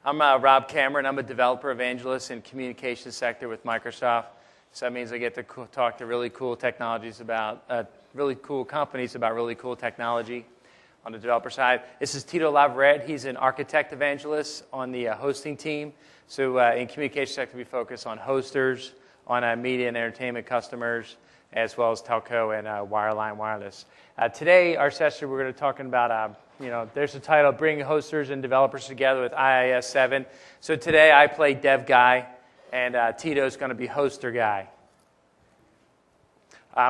I'm Rob Cameron. I'm a developer evangelist in communications sector with Microsoft. So that means I get to talk to really cool technologies about, really cool companies about really cool technology on the developer side. This is Tito Laverette. He's an architect evangelist on the hosting team. So in communications sector, we focus on hosters, on media and entertainment customers, as well as telco and wireline wireless. Today, our session, we're going to be talking about there's the title, Bringing Hosters and Developers Together with IIS7. So today I play dev guy, and Tito's going to be hoster guy.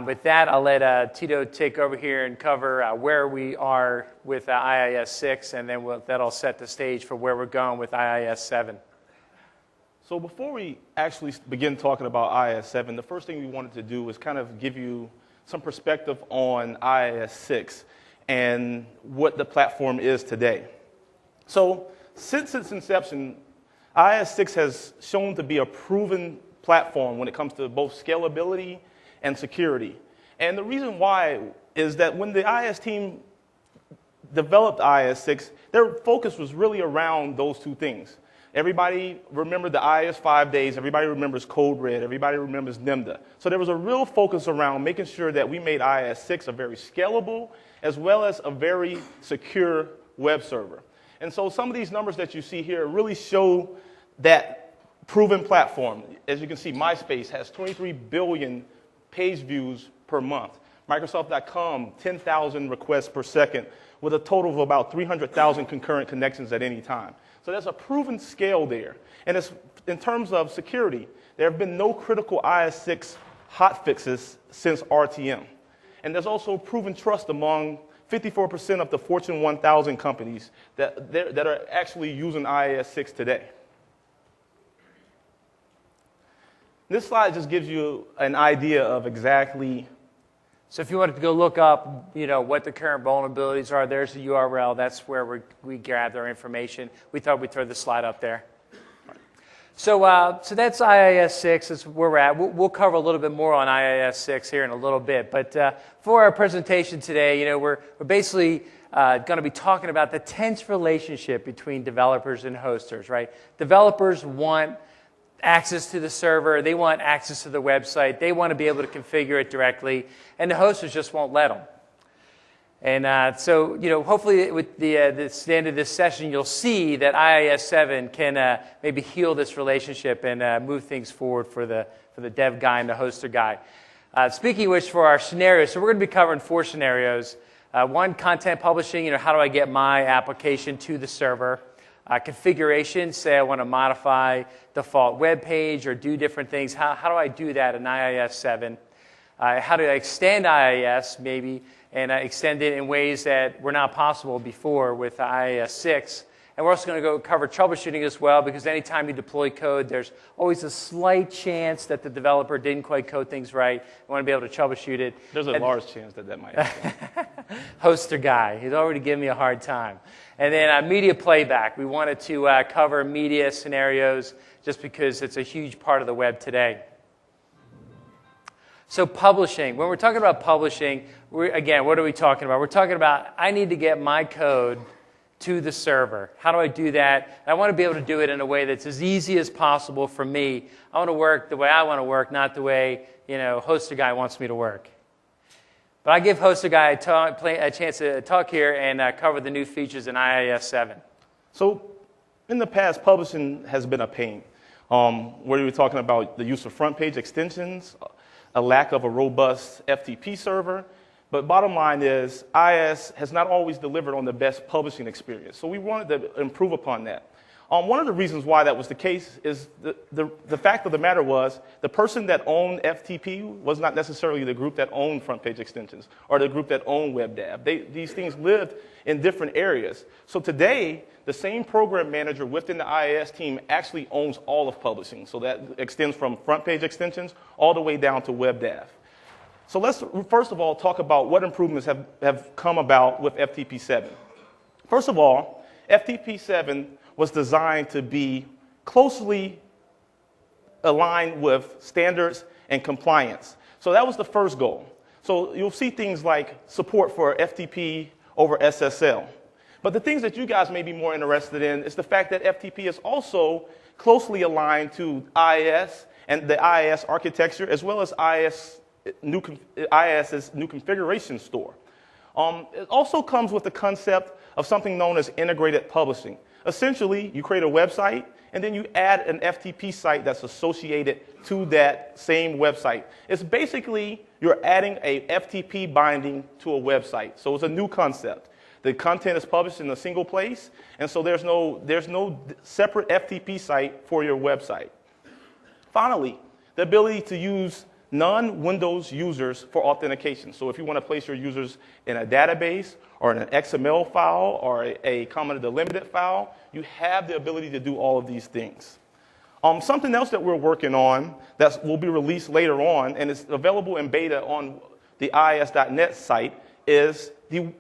With that, I'll let Tito take over here and cover where we are with IIS6, and then that'll set the stage for where we're going with IIS7. So before we actually begin talking about IIS7, the first thing we wanted to do was kind of give you some perspective on IIS6 and what the platform is today. So since its inception, IIS6 has shown to be a proven platform when it comes to both scalability and security. And the reason why is that when the IIS team developed IIS6, their focus was really around those two things. Everybody remembered the IIS5 days, everybody remembers Code Red, everybody remembers NIMDA. So there was a real focus around making sure that we made IIS6 a very scalable as well as a very secure web server. And so some of these numbers that you see here really show that proven platform. As you can see, MySpace has 23 billion page views per month. Microsoft.com, 10,000 requests per second, with a total of about 300,000 concurrent connections at any time. So there's a proven scale there. And it's, in terms of security, there have been no critical IIS6 hotfixes since RTM. And there's also proven trust among 54% of the Fortune 1000 companies that are actually using IIS6 today. This slide just gives you an idea of exactly. So if you wanted to go look up, what the current vulnerabilities are, there's the URL. That's where we grab our information. We thought we'd throw the slide up there. So that's IIS6. That's where we're at. We'll cover a little bit more on IIS6 here in a little bit. But for our presentation today, we're basically going to be talking about the tense relationship between developers and hosters, right? Developers want access to the server. They want access to the website. They want to be able to configure it directly. And the hosters just won't let them. And so, hopefully with the end of this session, you'll see that IIS7 can maybe heal this relationship and move things forward for the dev guy and the hoster guy. Speaking of which, for our scenarios, so we're going to be covering 4 scenarios. One, content publishing, how do I get my application to the server? Configuration, say I want to modify default web page or do different things. How do I do that in IIS7? How do I extend IIS maybe and extend it in ways that were not possible before with IIS6? And we're also going to go cover troubleshooting as well, because anytime you deploy code, there's always a slight chance that the developer didn't quite code things right. You want to be able to troubleshoot it. There's a large chance that might happen. Hoster guy, he's already giving me a hard time. And then media playback. We wanted to cover media scenarios just because it's a huge part of the web today. So publishing. When we're talking about publishing, again, what are we talking about? We're talking about I need to get my code to the server. How do I do that? I want to be able to do it in a way that's as easy as possible for me. I want to work the way I want to work, not the way hoster guy wants me to work. But I give hoster guy a chance to talk here and cover the new features in IIS7. So in the past, publishing has been a pain. Where we're talking about the use of front page extensions, a lack of a robust FTP server. But bottom line is, IIS has not always delivered on the best publishing experience. So we wanted to improve upon that. One of the reasons why that was the case is the fact of the matter was the person that owned FTP was not necessarily the group that owned front page extensions or the group that owned WebDAV. These things lived in different areas. So today, the same program manager within the IIS team actually owns all of publishing. So that extends from front page extensions all the way down to WebDAV. So let's first of all talk about what improvements have come about with FTP7. First of all, FTP7 was designed to be closely aligned with standards and compliance. So that was the first goal. So you'll see things like support for FTP over SSL. But the things that you guys may be more interested in is the fact that FTP is also closely aligned to IIS and the IIS architecture, as well as IIS's new configuration store. It also comes with the concept of something known as integrated publishing. Essentially, you create a website, and then you add an FTP site that's associated to that same website. It's basically you're adding a FTP binding to a website. So it's a new concept. The content is published in a single place, and so there's no separate FTP site for your website. Finally, the ability to use non-Windows users for authentication. So if you want to place your users in a database or in an XML file or a comma delimited file, you have the ability to do all of these things. Something else that we're working on that will be released later on and is available in beta on the IIS.net site is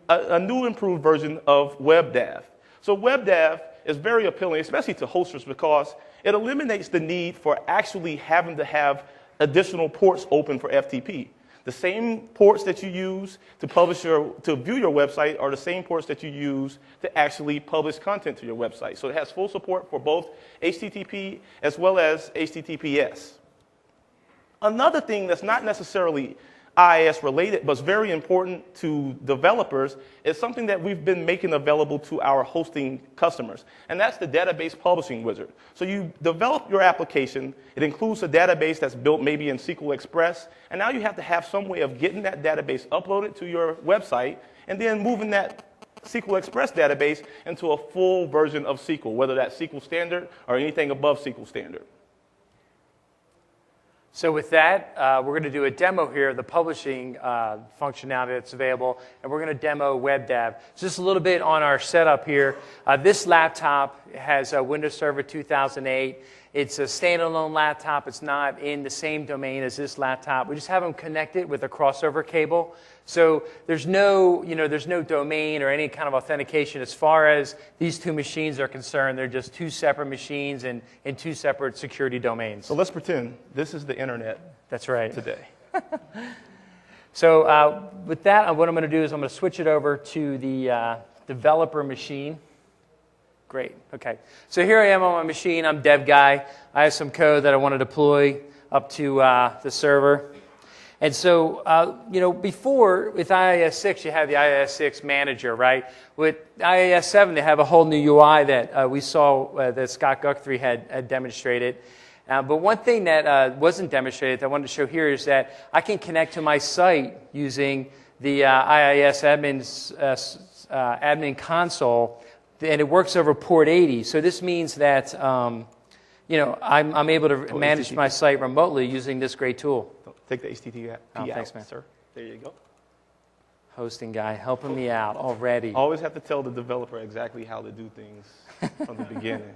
a new improved version of WebDAV. So WebDAV is very appealing, especially to hosters, because it eliminates the need for actually having to have additional ports open for FTP. The same ports that you use to view your website are the same ports that you use to actually publish content to your website. So it has full support for both HTTP as well as HTTPS. Another thing that's not necessarily IIS related, but is very important to developers, is something that we've been making available to our hosting customers, and that's the database publishing wizard. So you develop your application, it includes a database that's built maybe in SQL Express, and now you have to have some way of getting that database uploaded to your website, and then moving that SQL Express database into a full version of SQL, whether that's SQL Standard or anything above SQL Standard. So with that, we're going to do a demo here of the publishing functionality that's available, and we're going to demo WebDAV. So just a little bit on our setup here. This laptop has a Windows Server 2008. It's a standalone laptop. It's not in the same domain as this laptop. We just have them connected with a crossover cable. So there's no domain or any kind of authentication as far as these two machines are concerned. They're just two separate machines and in two separate security domains. So let's pretend this is the internet. That's right. Today. So with that, what I'm going to do is I'm going to switch it over to the developer machine. Great. Okay. So here I am on my machine. I'm dev guy. I have some code that I want to deploy up to the server. And so, before with IIS6, you have the IIS6 manager, right? With IIS7, they have a whole new UI that we saw that Scott Guthrie had demonstrated. But one thing that wasn't demonstrated that I wanted to show here is that I can connect to my site using the IIS admin console, and it works over port 80. So this means that I'm able to manage my site remotely using this great tool. Take the HTTP out, thanks, man. Sir. There you go. Hosting guy helping me out already. Always have to tell the developer exactly how to do things from the beginning.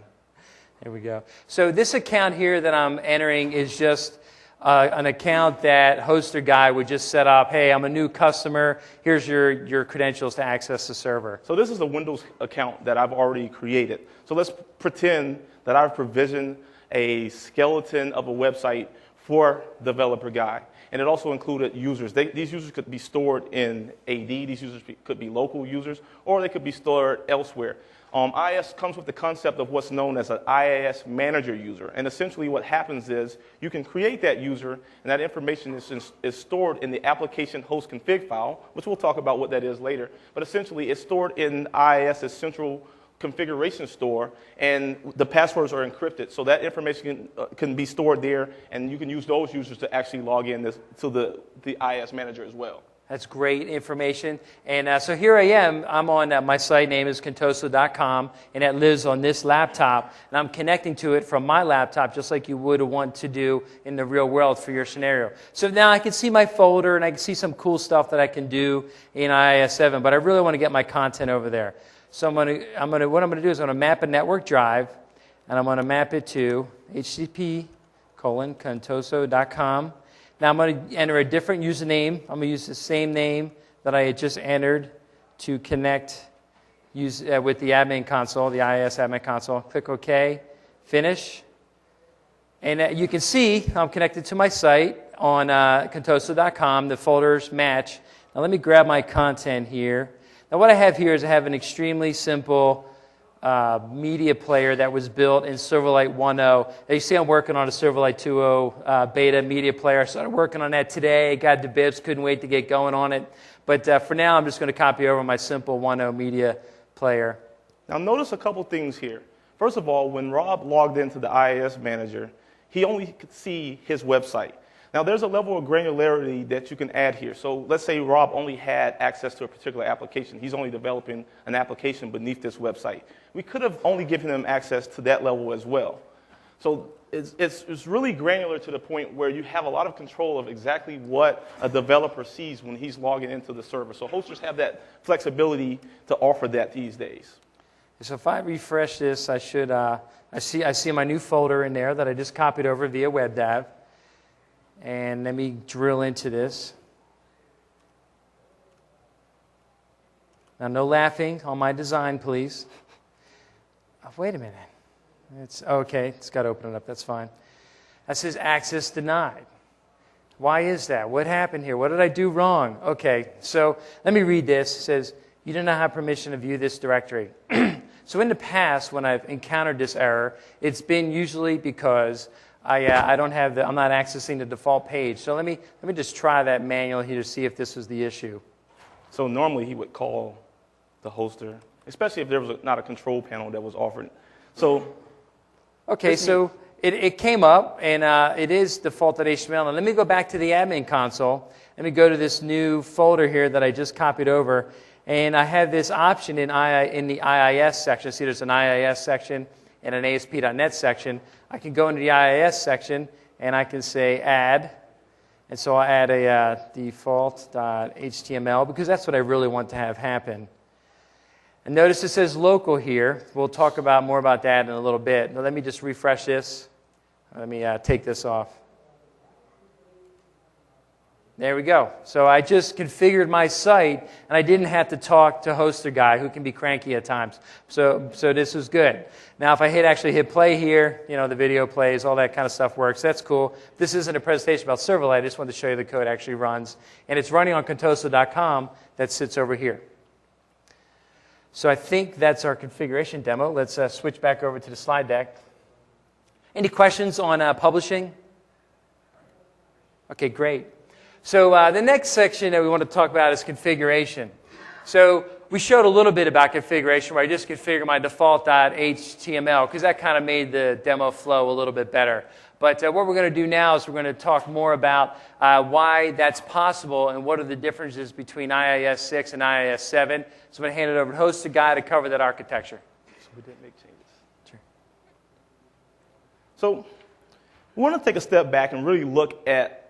There we go. So this account here that I'm entering is just an account that hoster guy would just set up. Hey, I'm a new customer. Here's your credentials to access the server. So this is a Windows account that I've already created. So let's pretend that I've provisioned a skeleton of a website for developer guy. And it also included users. These users could be stored in AD. These users could be local users, or they could be stored elsewhere. IIS comes with the concept of what's known as an IIS manager user. And essentially what happens is you can create that user, and that information is stored in the application host config file, which we'll talk about what that is later. But essentially it's stored in IIS's central configuration store, and the passwords are encrypted. So that information can be stored there, and you can use those users to actually log in to the IIS manager as well. That's great information. And so here I am. I'm on my site name is contoso.com, and it lives on this laptop. And I'm connecting to it from my laptop, just like you would want to do in the real world for your scenario. So now I can see my folder, and I can see some cool stuff that I can do in IIS7. But I really want to get my content over there. So what I'm going to do is I'm going to map a network drive, and I'm going to map it to http://contoso.com. Now I'm going to enter a different username. I'm going to use the same name that I had just entered to connect with the admin console, the IIS admin console. Click OK, finish. And you can see I'm connected to my site. on Contoso.com. The folders match. Now let me grab my content here. Now what I have here is I have an extremely simple media player that was built in Silverlight 1.0. Now you see I'm working on a Silverlight 2.0 beta media player. I started working on that today. Got the bibs, couldn't wait to get going on it. But for now, I'm just going to copy over my simple 1.0 media player. Now notice a couple things here. First of all, when Rob logged into the IIS manager, he only could see his website. Now there's a level of granularity that you can add here. So let's say Rob only had access to a particular application. He's only developing an application beneath this website. We could have only given him access to that level as well. So it's really granular to the point where you have a lot of control of exactly what a developer sees when he's logging into the server. So hosters have that flexibility to offer that these days. So if I refresh this, I should I see my new folder in there that I just copied over via WebDAV. And let me drill into this. Now, no laughing on my design, please. Oh, wait a minute. It's okay. It's got to open it up. That's fine. That says access denied. Why is that? What happened here? What did I do wrong? Okay, so let me read this. It says, you do not have permission to view this directory. So in the past, when I've encountered this error, it's been usually because I'm not accessing the default page. So let me just try that manual here to see if this was the issue. So normally he would call the hoster, especially if there was not a control panel that was offered. So okay, so it came up, and it is default.html. HTML. And let me go back to the admin console. Let me go to this new folder here that I just copied over, and I have this option in the IIS section. See, there's an IIS section and an ASP.NET section. I can go into the IIS section, and I can say add. And so I'll add a default.html, because that's what I really want to have happen. And notice it says local here. We'll talk more about that in a little bit. Now let me just refresh this. Let me take this off. There we go. So I just configured my site, and I didn't have to talk to hoster guy who can be cranky at times. So this was good. Now if I actually hit play here, the video plays, all that kind of stuff works. That's cool. This isn't a presentation about Silverlight. I just wanted to show you the code actually runs. And it's running on Contoso.com that sits over here. So I think that's our configuration demo. Let's switch back over to the slide deck. Any questions on publishing? Okay, great. So the next section that we want to talk about is configuration. So we showed a little bit about configuration where I just configured my default.html because that kind of made the demo flow a little bit better. But what we're going to do now is we're going to talk more about why that's possible and what are the differences between IIS6 and IIS7. So I'm going to hand it over to Hoster Guy to cover that architecture. So we didn't make changes. Sure. So we want to take a step back and really look at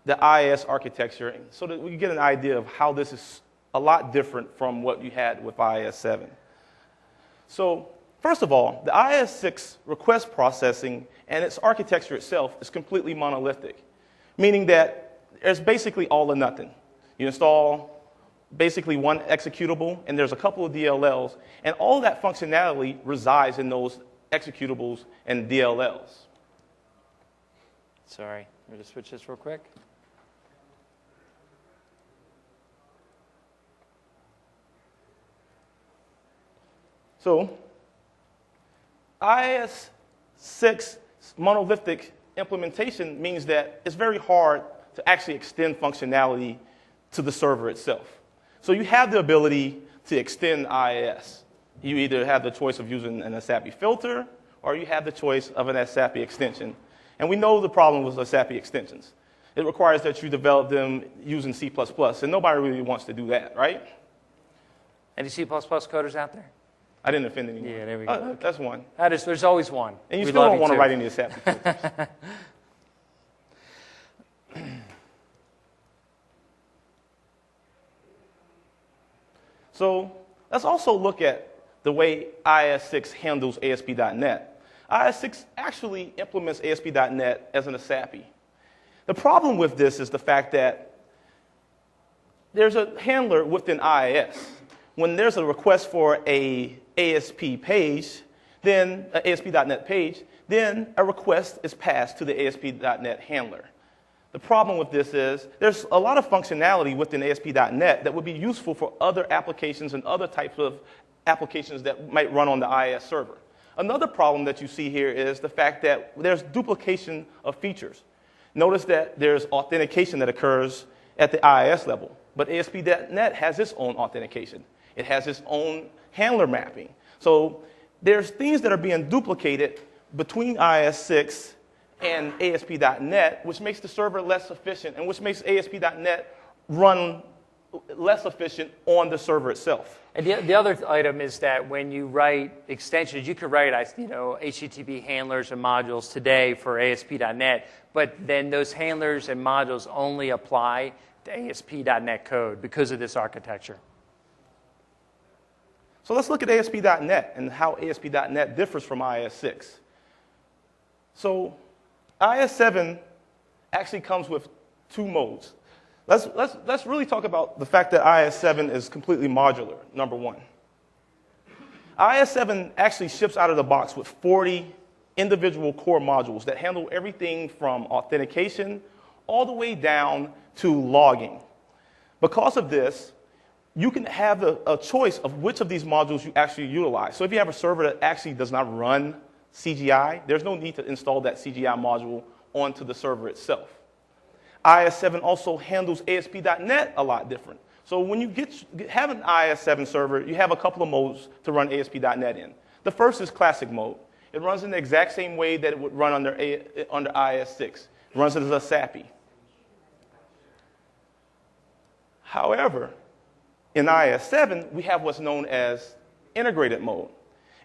the IIS architecture so that we can get an idea of how this is a lot different from what you had with IIS7. So first of all, the IIS6 request processing and its architecture itself is completely monolithic, meaning that there's basically all or nothing. You install basically one executable, and there's a couple of DLLs, and all that functionality resides in those executables and DLLs. Sorry, let me just switch this real quick. So IIS6 monolithic implementation means that it's very hard to actually extend functionality to the server itself. So you have the ability to extend IIS. You either have the choice of using an ASAPI filter, or you have the choice of an ASAPI extension. And we know the problem with ASAPI extensions. It requires that you develop them using C++, and nobody really wants to do that, right? Any C++ coders out there? I didn't offend anyone. Yeah, there we go. That's one. There's always one. And you still don't want to write any ASAPI filters. So let's also look at the way IIS6 handles ASP.NET. IIS6 actually implements ASP.NET as an ASAPI. The problem with this is the fact that there's a handler within IIS. When there's a request for a ASP page, then an ASP.NET page, then a request is passed to the ASP.NET handler. The problem with this is there's a lot of functionality within ASP.NET that would be useful for other applications and other types of applications that might run on the IIS server. Another problem that you see here is the fact that there's duplication of features. Notice that there's authentication that occurs at the IIS level, but ASP.NET has its own authentication. It has its own handler mapping. So there's things that are being duplicated between IIS6 and ASP.NET, which makes the server less efficient and which makes ASP.NET run less efficient on the server itself. And the other item is that when you write extensions, you could write HTTP handlers and modules today for ASP.NET, but then those handlers and modules only apply to ASP.NET code because of this architecture. So let's look at ASP.NET and how ASP.NET differs from IIS6. So IIS7 actually comes with two modes. Let's really talk about the fact that IIS7 is completely modular, number one. IIS7 actually ships out of the box with 40 individual core modules that handle everything from authentication all the way down to logging. Because of this, you can have a choice of which of these modules you actually utilize. So if you have a server that actually does not run CGI, there's no need to install that CGI module onto the server itself. IIS7 also handles ASP.NET a lot different. So when you have an IIS7 server, you have a couple of modes to run ASP.NET in. The first is classic mode. It runs in the exact same way that it would run under IIS6. It runs as a SAPI. However, in IIS7, we have what's known as integrated mode.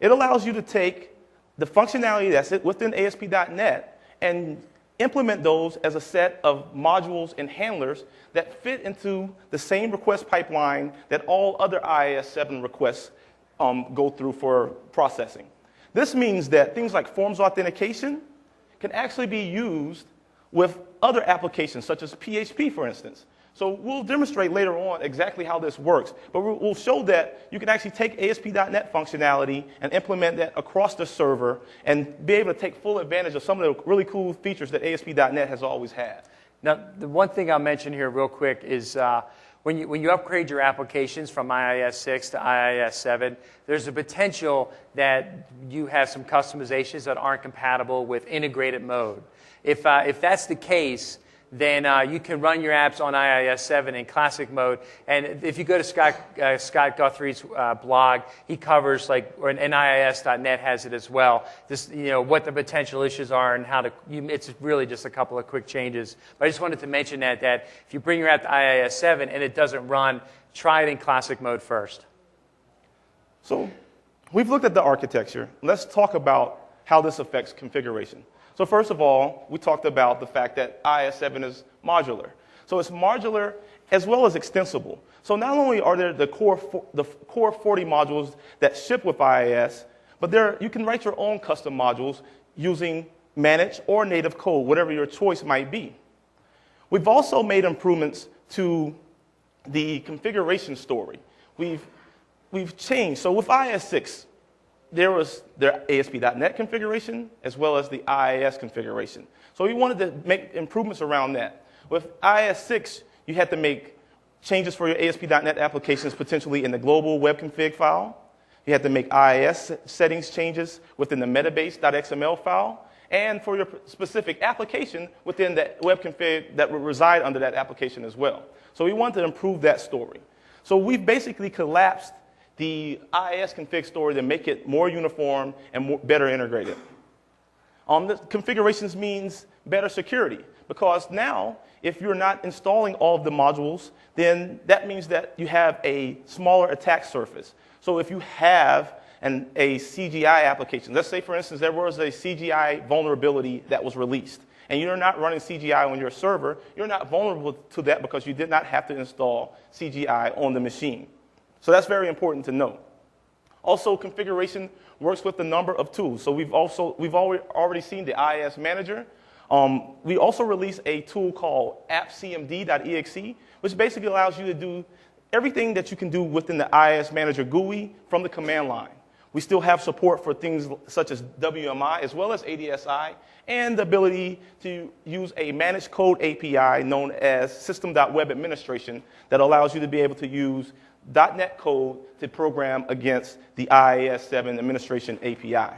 It allows you to take the functionality that's within ASP.NET and implement those as a set of modules and handlers that fit into the same request pipeline that all other IIS7 requests go through for processing. This means that things like forms authentication can actually be used with other applications, such as PHP, for instance. So we'll demonstrate later on exactly how this works, but we'll show that you can actually take ASP.NET functionality and implement that across the server and be able to take full advantage of some of the really cool features that ASP.NET has always had. Now, the one thing I'll mention here real quick is when you upgrade your applications from IIS6 to IIS7, there's a potential that you have some customizations that aren't compatible with integrated mode. If that's the case, then you can run your apps on IIS7 in classic mode. And if you go to Scott Guthrie's blog, he covers, and IIS.net has it as well, this, what the potential issues are and how to, it's really just a couple of quick changes. But I just wanted to mention that if you bring your app to IIS7 and it doesn't run, try it in classic mode first. So we've looked at the architecture. Let's talk about how this affects configuration. So first of all, we talked about the fact that IIS7 is modular. So it's modular as well as extensible. So not only are there the core 40 modules that ship with IIS, but you can write your own custom modules using managed or native code, whatever your choice might be. We've also made improvements to the configuration story. We've changed. So with IIS6, there was their ASP.NET configuration as well as the IIS configuration. So we wanted to make improvements around that. With IIS6, you had to make changes for your ASP.NET applications potentially in the global web config file. You had to make IIS settings changes within the metabase.xml file, and for your specific application within the web config that would reside under that application as well. So we wanted to improve that story. So we've basically collapsed the IIS config story to make it more uniform and better integrated. The configurations means better security, because now, if you're not installing all of the modules, then that means that you have a smaller attack surface. So if you have a CGI application, let's say, for instance, there was a CGI vulnerability that was released, and you're not running CGI on your server, you're not vulnerable to that because you did not have to install CGI on the machine. So that's very important to know. Also, configuration works with a number of tools. So we've already seen the IIS manager. We also released a tool called appcmd.exe, which basically allows you to do everything that you can do within the IIS manager GUI from the command line. We still have support for things such as WMI as well as ADSI, and the ability to use a managed code API known as System.Web Administration that allows you to be able to use .NET code to program against the IIS7 administration API.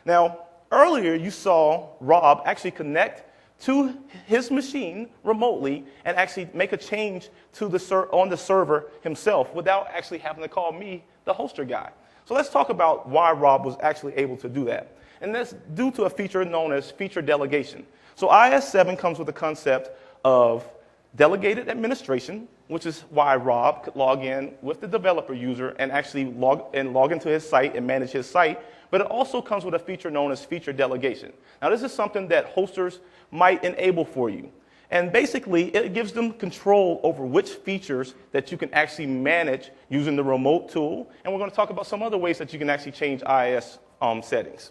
Now, earlier you saw Rob actually connect to his machine remotely and actually make a change to on the server himself without actually having to call me, the hoster guy. So let's talk about why Rob was actually able to do that. And that's due to a feature known as feature delegation. So IIS7 comes with the concept of delegated administration, which is why Rob could log in with the developer user and actually log into his site and manage his site. But it also comes with a feature known as feature delegation. Now, this is something that hosters might enable for you. And basically, it gives them control over which features that you can actually manage using the remote tool. And we're going to talk about some other ways that you can actually change IIS settings.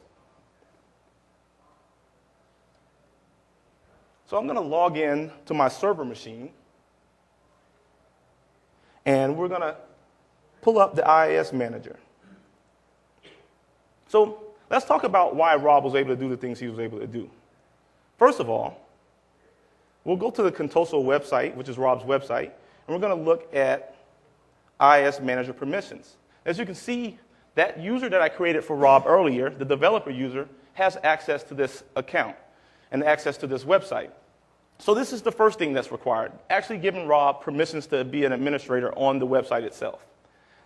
So I'm going to log in to my server machine. And we're going to pull up the IIS manager. So let's talk about why Rob was able to do the things he was able to do. First of all, we'll go to the Contoso website, which is Rob's website, and we're going to look at IIS manager permissions. As you can see, that user that I created for Rob earlier, the developer user, has access to this account and access to this website. So this is the first thing that's required, actually giving Rob permissions to be an administrator on the website itself.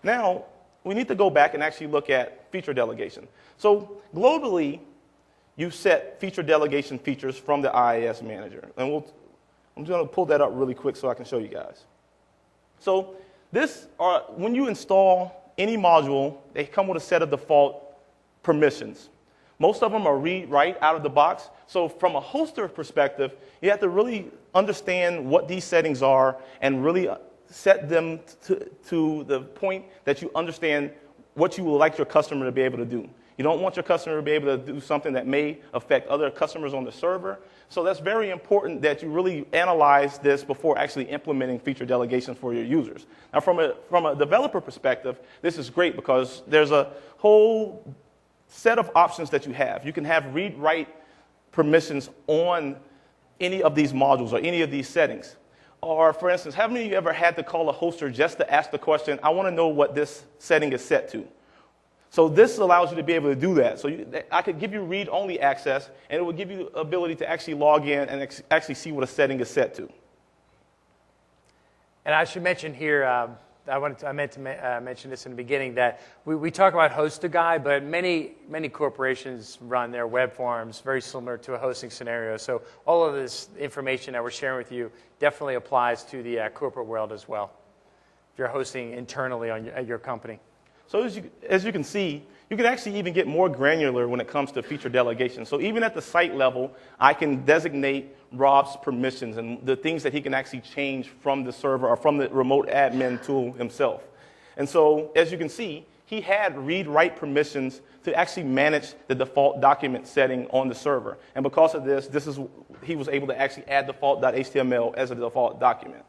Now, we need to go back and actually look at feature delegation. So globally, you set feature delegation features from the IIS manager. And I'm going to pull that up really quick so I can show you guys. So when you install any module, they come with a set of default permissions. Most of them are read-write out of the box. So from a hoster perspective, you have to really understand what these settings are and really set them to the point that you understand what you would like your customer to be able to do. You don't want your customer to be able to do something that may affect other customers on the server. So that's very important that you really analyze this before actually implementing feature delegations for your users. Now, from a developer perspective, this is great because there's a whole set of options that you have. You can have read-write permissions on any of these modules or any of these settings. Or, for instance, have any of you ever had to call a hoster just to ask the question, I want to know what this setting is set to? So this allows you to be able to do that. So I could give you read-only access, and it would give you the ability to actually log in and actually see what a setting is set to. And I should mention here, I meant to mention this in the beginning, that we talk about host a guy, but many corporations run their web forms very similar to a hosting scenario. So all of this information that we're sharing with you definitely applies to the corporate world as well, if you're hosting internally at your company. So as you can see, you can actually even get more granular when it comes to feature delegation. So even at the site level, I can designate Rob's permissions and the things that he can actually change from the server or from the remote admin tool himself. And so as you can see, he had read-write permissions to actually manage the default document setting on the server. And because of this, he was able to actually add default.html as a default document.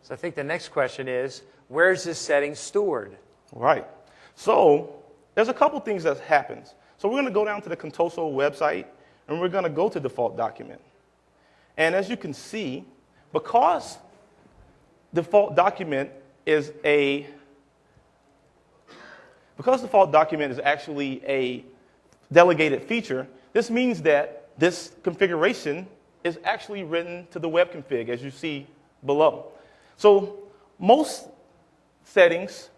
So I think the next question is, where is this setting stored? Right. So there's a couple things that happens. So we're going to go down to the Contoso website, and we're going to go to default document. And as you can see, because default document is actually a delegated feature, this means that this configuration is actually written to the web config, as you see below. So most settings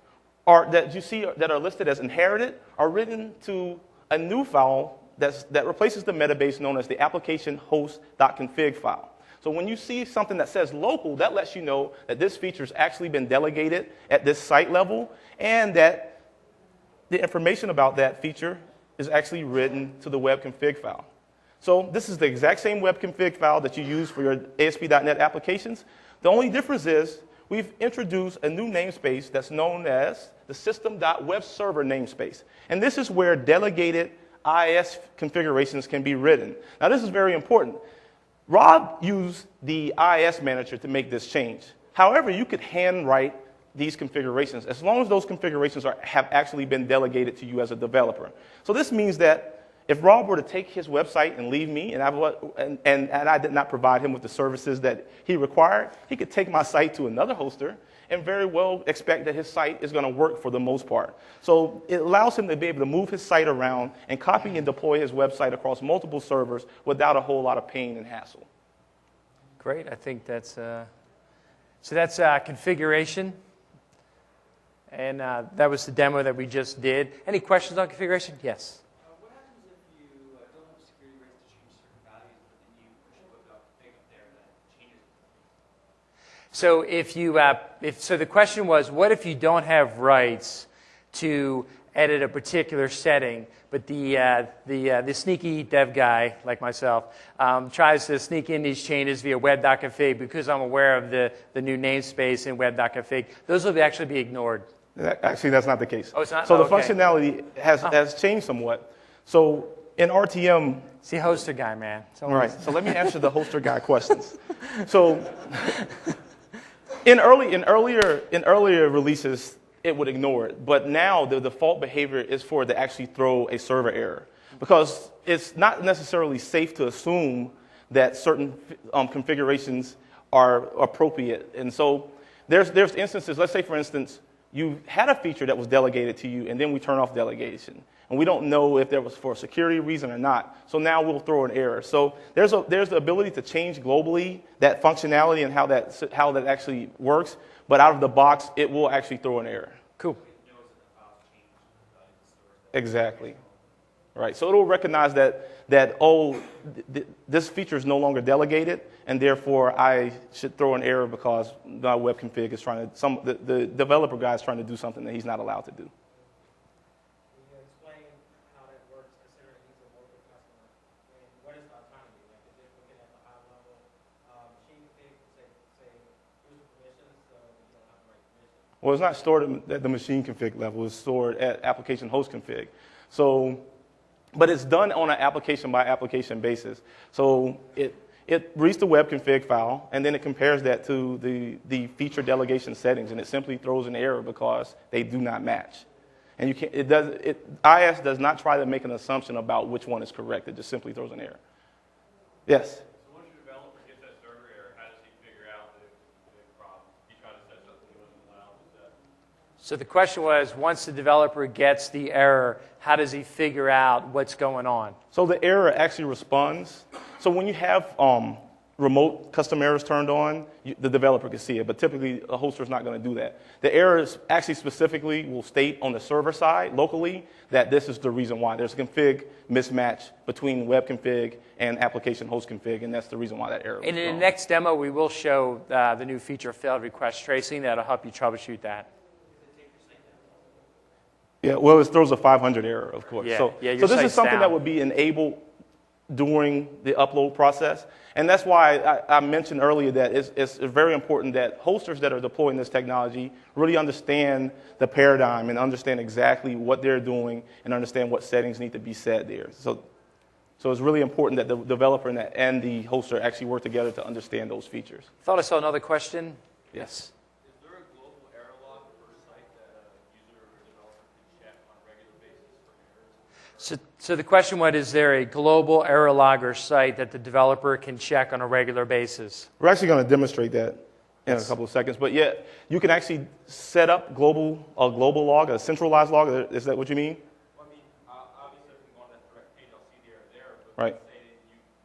that you see that are listed as inherited are written to a new file that replaces the metabase known as the application host.config file. So when you see something that says local, that lets you know that this feature has actually been delegated at this site level and that the information about that feature is actually written to the web config file. So this is the exact same web config file that you use for your ASP.NET applications. The only difference is we've introduced a new namespace that's known as the system.webserver namespace. And this is where delegated IIS configurations can be written. Now, this is very important. Rob used the IIS manager to make this change. However, you could handwrite these configurations, as long as those configurations have actually been delegated to you as a developer. So this means that if Rob were to take his website and leave me, and I did not provide him with the services that he required, he could take my site to another hoster and very well expect that his site is going to work for the most part. So it allows him to be able to move his site around and copy and deploy his website across multiple servers without a whole lot of pain and hassle. Great. I think that's so that's configuration, and that was the demo that we just did. Any questions on configuration? Yes. What happens if you don't have security rights to change certain values, but then you push a book up, thing up there that changes it? So so the question was, what if you don't have rights to edit a particular setting, but the sneaky dev guy like myself tries to sneak in these changes via web.config because I'm aware of the new namespace in web.config. Those will actually be ignored. Actually, that's not the case. Oh, it's not? So Oh, the okay. functionality has changed somewhat. So in RTM, See, hoster guy, man. right. So let me answer the hoster guy questions. So in earlier releases, it would ignore it. But now the default behavior is for it to actually throw a server error, because it's not necessarily safe to assume that certain configurations are appropriate. And so there's instances, let's say, for instance, you had a feature that was delegated to you, and then we turn off delegation. And we don't know if there was for a security reason or not. So now we'll throw an error. So there's the ability to change globally that functionality and how that actually works. But out of the box, it will actually throw an error. Cool. Exactly. Right. So it will recognize that this feature is no longer delegated, and therefore I should throw an error because my web config is trying to the developer guy is trying to do something that he's not allowed to do. Well, it's not stored at the machine config level. It's stored at application host config. So, but it's done on an application by application basis. So it reads the web config file, and then it compares that to the feature delegation settings, and it simply throws an error because they do not match. And IIS does not try to make an assumption about which one is correct. It just simply throws an error. Yes? So the question was, once the developer gets the error, how does he figure out what's going on? So the error actually responds. So when you have remote custom errors turned on, the developer can see it, but typically a hoster is not going to do that. The errors actually specifically will state on the server side locally that this is the reason why. There's a config mismatch between web config and application host config, and that's the reason why that error was And in thrown. the next demo, we will show the new feature failed request tracing. That'll help you troubleshoot that. Yeah, well, it throws a 500 error, of course. Yeah, So your this is site's something down. that would be enabled during the upload process. And that's why I mentioned earlier that it's very important that hosters that are deploying this technology really understand the paradigm and understand exactly what they're doing and understand what settings need to be set there. So it's really important that the developer and the hoster actually work together to understand those features. Thought I saw another question. Yes. Is there a global error log for a site that a user or developer can check on a regular basis for errors? So the question was, is there a global error logger site that the developer can check on a regular basis? We're actually going to demonstrate that in a couple of seconds. But yeah, you can actually set up a global log, a centralized log. Is that what you mean? Well, I mean, obviously, if we go on that direct page, I'll see the error there. But Right. say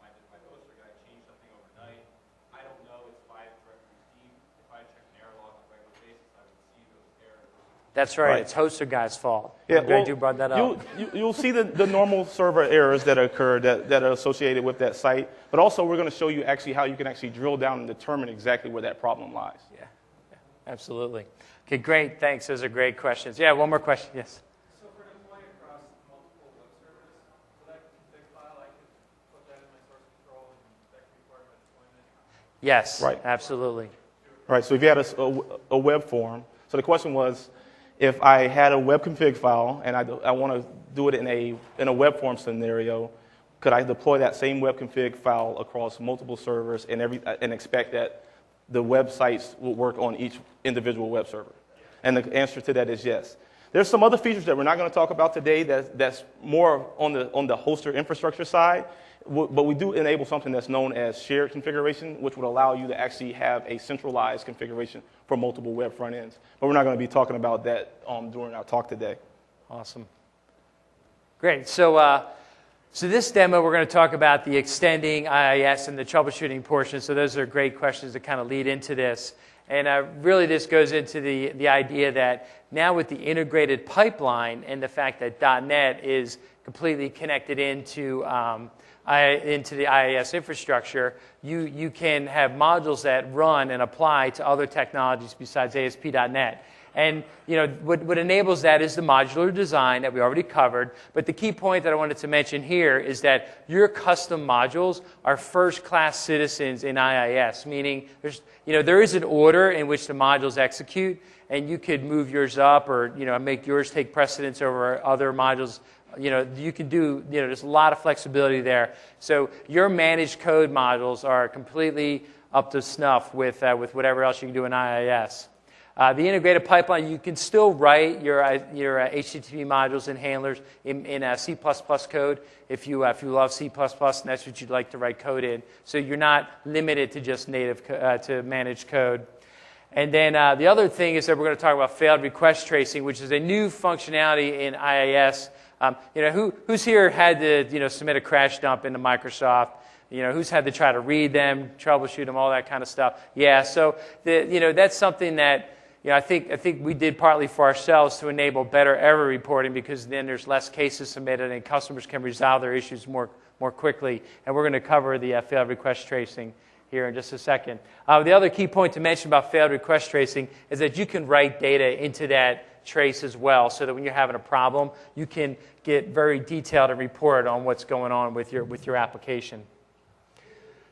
my hoster guy changed something overnight. I don't know it's by direct received. If I check an error log on a regular basis, I would see those errors. That's right. Right. It's hoster guy's fault. Yeah, I'm glad you brought that up. You'll see the normal server errors that occur that are associated with that site, but also we're going to show you actually how you can actually drill down and determine exactly where that problem lies. Yeah, absolutely. Okay, great. Thanks. Those are great questions. Yeah, one more question. Yes. So for deploying across multiple web servers, so that config file, I can put that in my source control, and that can be part of my deployment? Yes. Right. Absolutely. Right, so if you had a web form, so the question was, if I had a web config file and I want to do it in a web form scenario, could I deploy that same web config file across multiple servers and expect that the websites will work on each individual web server? And the answer to that is yes. There's some other features that we're not going to talk about today that's more on the hoster infrastructure side, but we do enable something that's known as shared configuration, which would allow you to actually have a centralized configuration for multiple web front ends. But we're not going to be talking about that during our talk today. Awesome. Great. So this demo, we're going to talk about the extending IIS and the troubleshooting portion. So those are great questions that kind of lead into this. And really this goes into the idea that now with the integrated pipeline and the fact that .NET is completely connected into the IIS infrastructure, you can have modules that run and apply to other technologies besides ASP.NET. And what enables that is the modular design that we already covered. But the key point that I wanted to mention here is that your custom modules are first-class citizens in IIS, meaning there is an order in which the modules execute, and you could move yours up or make yours take precedence over other modules. You can do, there's a lot of flexibility there. So your managed code modules are completely up to snuff with whatever else you can do in IIS. The integrated pipeline, you can still write your HTTP modules and handlers in C++ code if you love C++ and that's what you'd like to write code in. So you're not limited to just native to managed code. And then the other thing is that we're going to talk about failed request tracing, which is a new functionality in IIS. Who's here had to submit a crash dump into Microsoft? Who's had to try to read them, troubleshoot them, all that kind of stuff? Yeah. So that's something that I think we did partly for ourselves to enable better error reporting because then there's less cases submitted and customers can resolve their issues more quickly. And we're going to cover the failed request tracing here in just a second. The other key point to mention about failed request tracing is that you can write data into that trace as well so that when you're having a problem, you can get very detailed and report on what's going on with your application.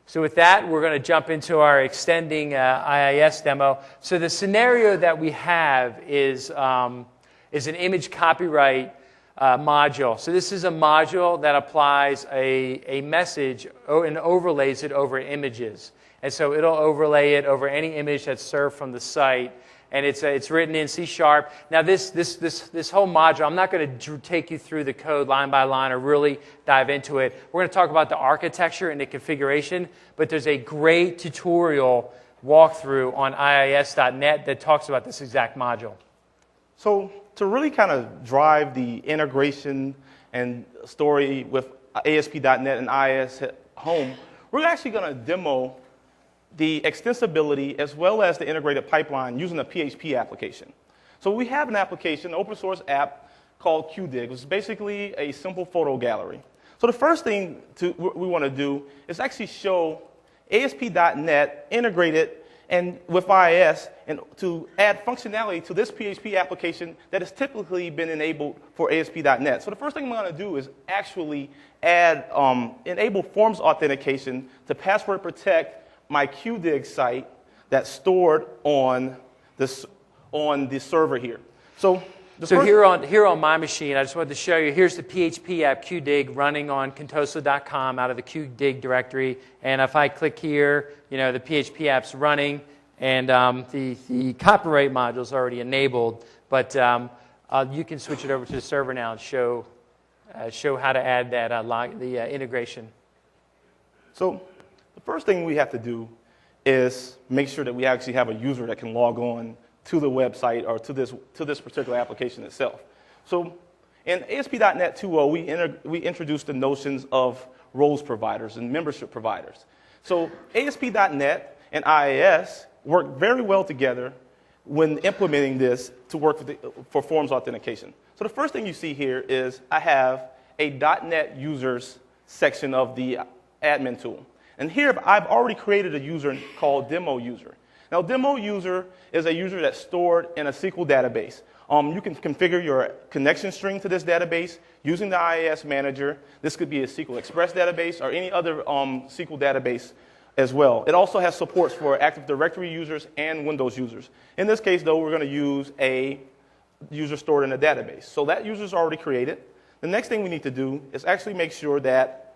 So with that, we're going to jump into our extending IIS demo. So the scenario that we have is an image copyright module. So this is a module that applies a message and overlays it over images. And so it'll overlay it over any image that's served from the site. And it's written in C#. Now this whole module, I'm not going to take you through the code line by line or really dive into it. We're going to talk about the architecture and the configuration, but there's a great tutorial walkthrough on IIS.net that talks about this exact module. So to really kind of drive the integration and story with ASP.NET and IIS at home, we're actually going to demo the extensibility as well as the integrated pipeline using a PHP application. So we have an application, an open source app called QDig, which is basically a simple photo gallery. So the first thing we want to do is actually show ASP.NET integrated and with IIS and to add functionality to this PHP application that has typically been enabled for ASP.NET. So the first thing I'm going to do is actually enable forms authentication to password protect my QDig site that's stored on the server here. So here on my machine, I just wanted to show you, here's the PHP app QDig running on contoso.com out of the QDig directory. And if I click here, the PHP app's running, and the copyright module is already enabled. But you can switch it over to the server now and show how to add that the integration. So the first thing we have to do is make sure that we actually have a user that can log on to the website or to this particular application itself. So in ASP.NET 2.0, we introduced the notions of roles providers and membership providers. So ASP.NET and IIS work very well together when implementing this to work for forms authentication. So the first thing you see here is I have a .NET users section of the admin tool. And here I've already created a user called demo user. Now demo user is a user that's stored in a SQL database. You can configure your connection string to this database using the IIS manager. This could be a SQL Express database or any other SQL database as well. It also has supports for Active Directory users and Windows users. In this case, though, we're going to use a user stored in a database. So that user is already created. The next thing we need to do is actually make sure that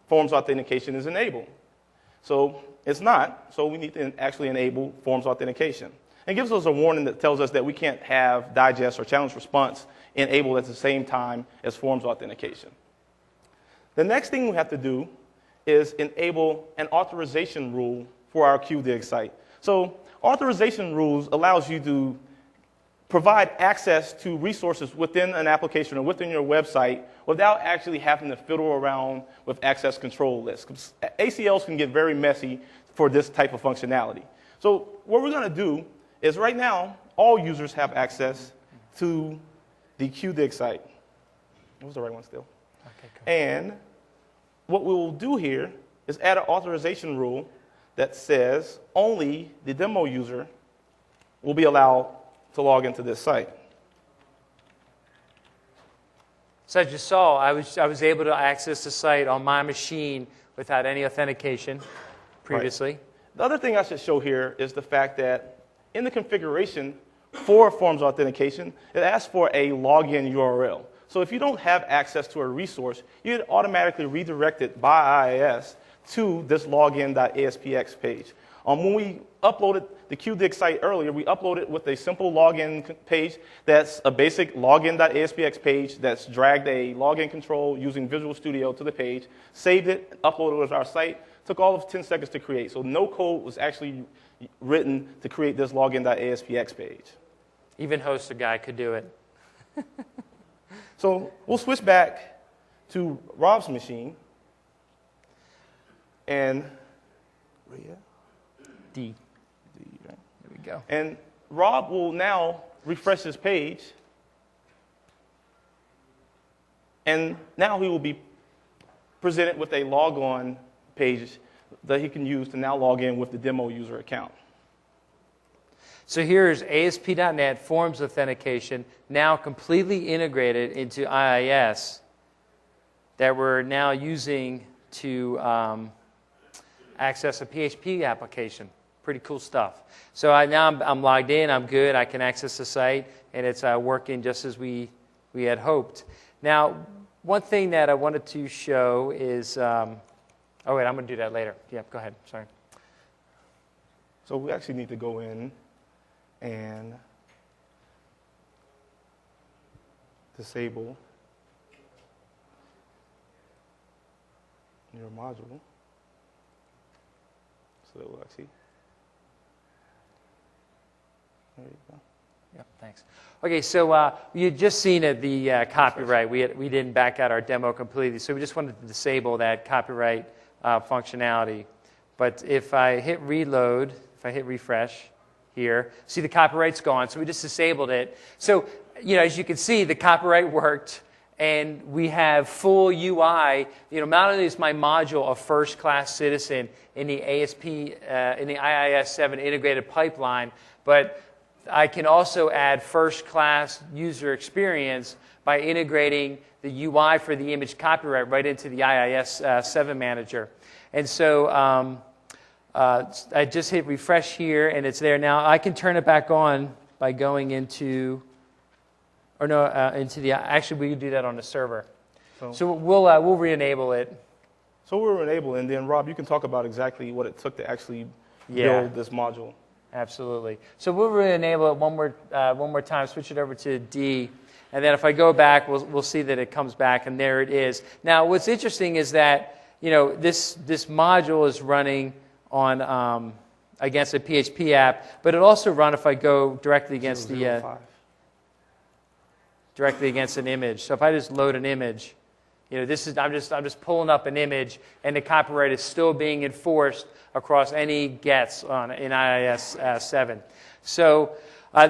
forms authentication is enabled. So it's not, so we need to actually enable forms authentication. and gives us a warning that tells us that we can't have digest or challenge response enabled at the same time as forms authentication. The next thing we have to do is enable an authorization rule for our QDIG site. So authorization rules allows you to provide access to resources within an application or within your website without actually having to fiddle around with access control lists. ACLs can get very messy for this type of functionality. So what we're going to do is right now, all users have access to the QDIG site. What was the right one still? Okay, cool. And what we will do here is add an authorization rule that says only the demo user will be allowed to log into this site. So as you saw, I was able to access the site on my machine without any authentication previously. Right. The other thing I should show here is the fact that in the configuration for forms authentication, it asks for a login URL. So if you don't have access to a resource, you get automatically redirected by IIS to this login.aspx page. When we uploaded the QDIG site earlier, we uploaded with a simple login page that's a basic login.aspx page that's dragged a login control using Visual Studio to the page, saved it, uploaded it with our site, took all of 10 seconds to create. So no code was actually written to create this login.aspx page. Even Hoster Guy could do it. So we'll switch back to Rob's machine. And D. Right? There we go. And Rob will now refresh his page. And now he will be presented with a logon page that he can use to now log in with the demo user account. So here's ASP.NET Forms Authentication now completely integrated into IIS that we're now using to access a PHP application. Pretty cool stuff. So now I'm logged in, I'm good, I can access the site, and it's working just as we had hoped. Now, one thing that I wanted to show is, oh wait, I'm going to do that later. Yeah, go ahead, sorry. So we actually need to go in and disable your module. So that will actually, there you go. Yep, thanks. Okay, so you had just seen the copyright. We didn't back out our demo completely, so we just wanted to disable that copyright functionality. But if I hit reload, if I hit refresh here, see the copyright's gone, so we just disabled it. So, as you can see, the copyright worked, and we have full UI. Not only is my module a first-class citizen in the ASP, in the IIS7 integrated pipeline, but I can also add first-class user experience by integrating the UI for the image copyright right into the IIS7 manager. And so I just hit refresh here, and it's there. Now, I can turn it back on by going into, into the, actually, we can do that on the server. So we'll re-enable it. So we'll enable, and then, Rob, you can talk about exactly what it took to actually build this module. Absolutely. So we'll re-enable it one more time, switch it over to D, and then if I go back, we'll see that it comes back, and there it is. Now, what's interesting is that this module is running on against a PHP app, but it also runs if I go directly against directly against an image. So if I just load an image, I'm just pulling up an image, and the copyright is still being enforced across any gets in IIS7. So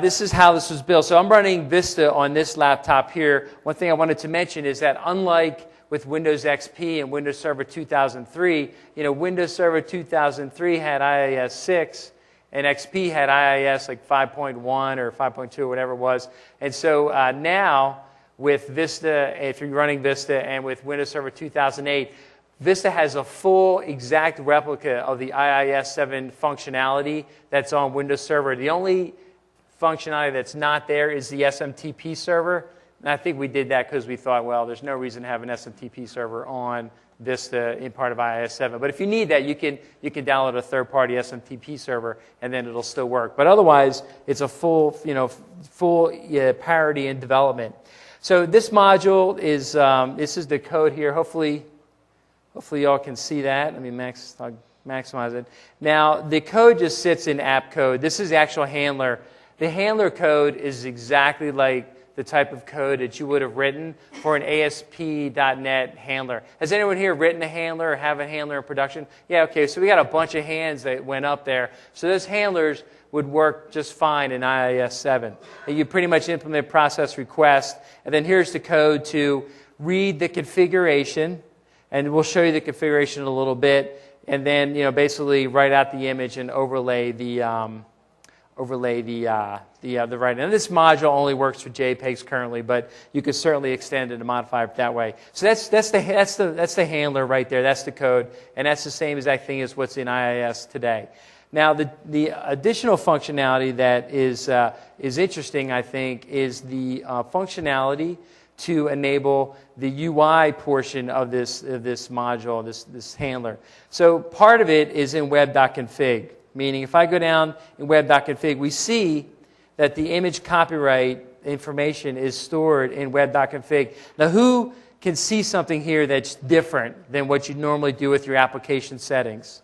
this is how this was built. So I'm running Vista on this laptop here. One thing I wanted to mention is that unlike with Windows XP and Windows Server 2003, Windows Server 2003 had IIS6, and XP had IIS like 5.1 or 5.2 or whatever it was. And so now with Vista, if you're running Vista, and with Windows Server 2008, Vista has a full exact replica of the IIS7 functionality that's on Windows Server. The only functionality that's not there is the SMTP server. And I think we did that because we thought, well, there's no reason to have an SMTP server on Vista in part of IIS7. But if you need that, you can download a third-party SMTP server, and then it'll still work. But otherwise, it's a full parity in development. So this module is this is the code here. Hopefully y'all can see that. Let me maximize it. Now the code just sits in app code. This is the actual handler. The handler code is exactly like the type of code that you would have written for an ASP.NET handler. Has anyone here written a handler or have a handler in production? Yeah, okay, so we got a bunch of hands that went up there. So those handlers would work just fine in IIS7. And you pretty much implement process request, and then here's the code to read the configuration, and we'll show you the configuration in a little bit, and then basically write out the image and overlay the writing. And this module only works for JPEGs currently, but you could certainly extend it and modify it that way. So that's the handler right there. That's the code, and that's the same exact thing as what's in IIS today. Now the additional functionality that is interesting, I think, is the functionality to enable the UI portion of this module, this handler. So part of it is in web.config. Meaning, if I go down in web.config, we see that the image copyright information is stored in web.config. Now, who can see something here that's different than what you normally do with your application settings?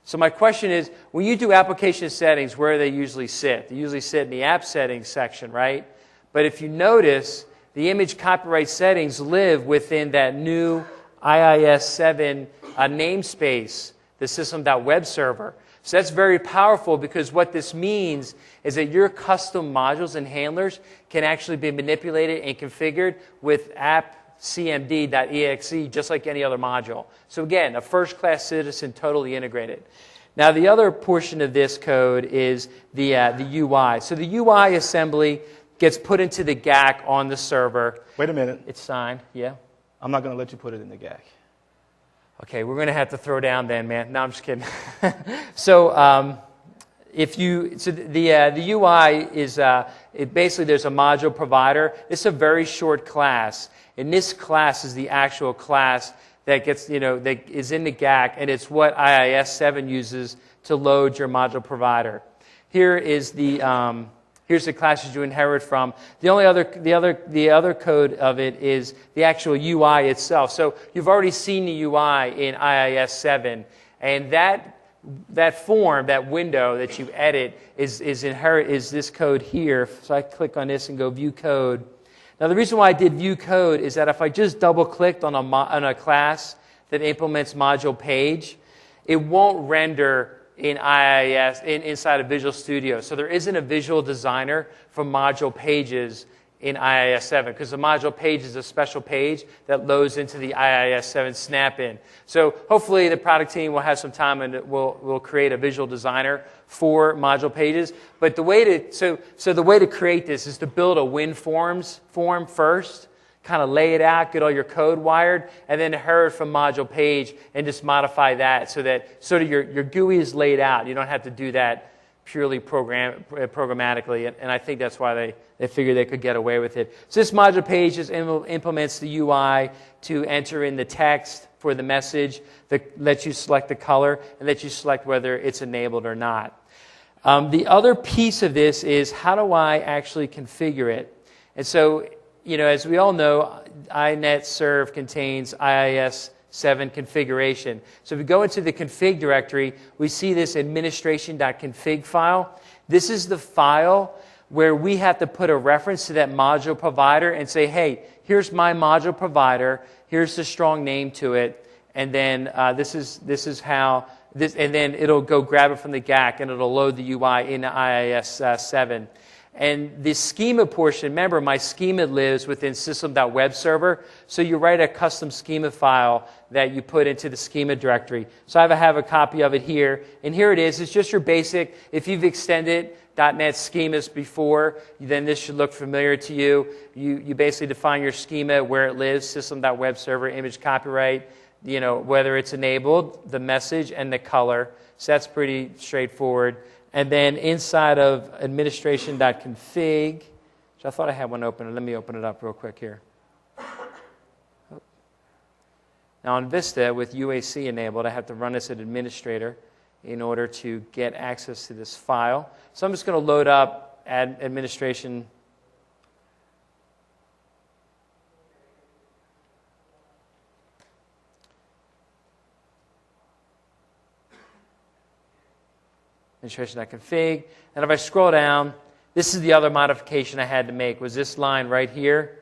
So my question is, when you do application settings, where do they usually sit? They usually sit in the app settings section, right? But if you notice, the image copyright settings live within that new IIS7 namespace, the system.web server. So that's very powerful, because what this means is that your custom modules and handlers can actually be manipulated and configured with app.cmd.exe just like any other module. So again, a first-class citizen, totally integrated. Now the other portion of this code is the UI. So the UI assembly gets put into the GAC on the server. Wait a minute. It's signed, yeah? I'm not going to let you put it in the GAC. Okay, we're going to have to throw down then, man. No, I'm just kidding. So the UI is basically there's a module provider. It's a very short class, and this class is the actual class that gets that is in the GAC, and it's what IIS7 uses to load your module provider. Here is here's the classes you inherit from. The other code of it is the actual UI itself. So you've already seen the UI in IIS7, and that form, that window that you edit is this code here. So I click on this and go View Code. Now the reason why I did View Code is that if I just double-clicked on a class that implements module page, it won't render in IIS, inside of Visual Studio. So there isn't a visual designer for module pages in IIS7, because the module page is a special page that loads into the IIS7 snap-in. So hopefully the product team will have some time and we'll create a visual designer for module pages. But the way to create this is to build a WinForms form first, kind of lay it out, get all your code wired, and then inherit from module page and just modify that so that your GUI is laid out. You don't have to do that purely programmatically, and I think that's why they figured they could get away with it. So this module page just implements the UI to enter in the text for the message, that lets you select the color, and lets you select whether it's enabled or not. The other piece of this is, how do I actually configure it? And so, as we all know, iNet Serve contains IIS7 configuration. So if we go into the config directory, we see this administration.config file. This is the file where we have to put a reference to that module provider and say, hey, here's my module provider, here's the strong name to it, and then this is how this, and then it'll go grab it from the GAC and it'll load the UI into IIS7. And the schema portion, remember, my schema lives within system.web server, so you write a custom schema file that you put into the schema directory. So I have a copy of it here, and here it is. It's just your basic. If you've extended .NET schemas before, then this should look familiar to you. You basically define your schema where it lives, system.web server, image copyright, whether it's enabled, the message, and the color. So that's pretty straightforward. And then inside of administration.config, which I thought I had one open. Let me open it up real quick here. Now on Vista, with UAC enabled, I have to run as an administrator in order to get access to this file. So I'm just going to load up administration. Administration.config. And if I scroll down, this is the other modification I had to make, was this line right here,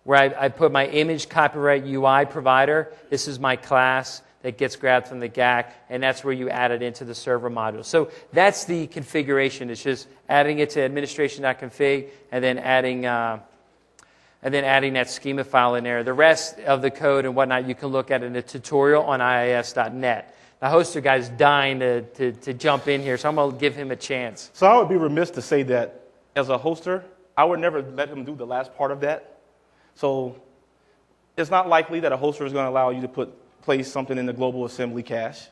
where I put my image copyright UI provider. This is my class that gets grabbed from the GAC, and that's where you add it into the server module. So that's the configuration. It's just adding it to administration.config and then adding that schema file in there. The rest of the code and whatnot you can look at in a tutorial on IIS.net. The hoster guy's dying to jump in here, so I'm going to give him a chance. So I would be remiss to say that as a hoster, I would never let him do the last part of that. So it's not likely that a hoster is going to allow you to place something in the global assembly cache.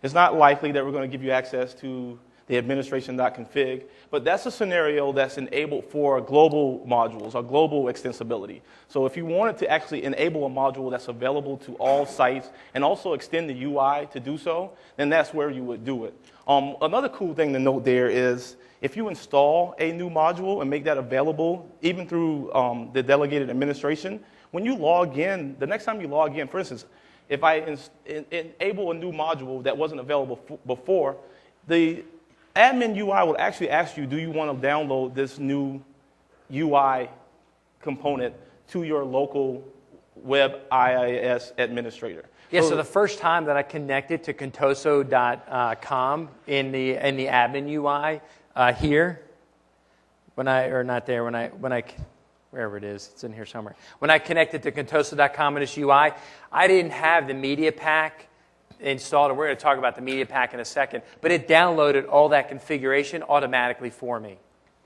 It's not likely that we're going to give you access to the administration.config, but that's a scenario that's enabled for global modules or global extensibility. So if you wanted to actually enable a module that's available to all sites and also extend the UI to do so, then that's where you would do it. Another cool thing to note there is if you install a new module and make that available, even through the delegated administration, when you log in, the next time you log in, for instance, if I enable a new module that wasn't available before, the admin UI will actually ask you, do you want to download this new UI component to your local web IIS administrator? Yeah, so the first time that I connected to contoso.com in the admin UI here, wherever it is, it's in here somewhere. When I connected to contoso.com in this UI, I didn't have the media pack installed, and we're going to talk about the media pack in a second, but it downloaded all that configuration automatically for me.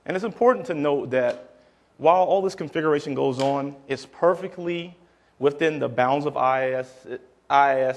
And it's important to note that while all this configuration goes on, it's perfectly within the bounds of IIS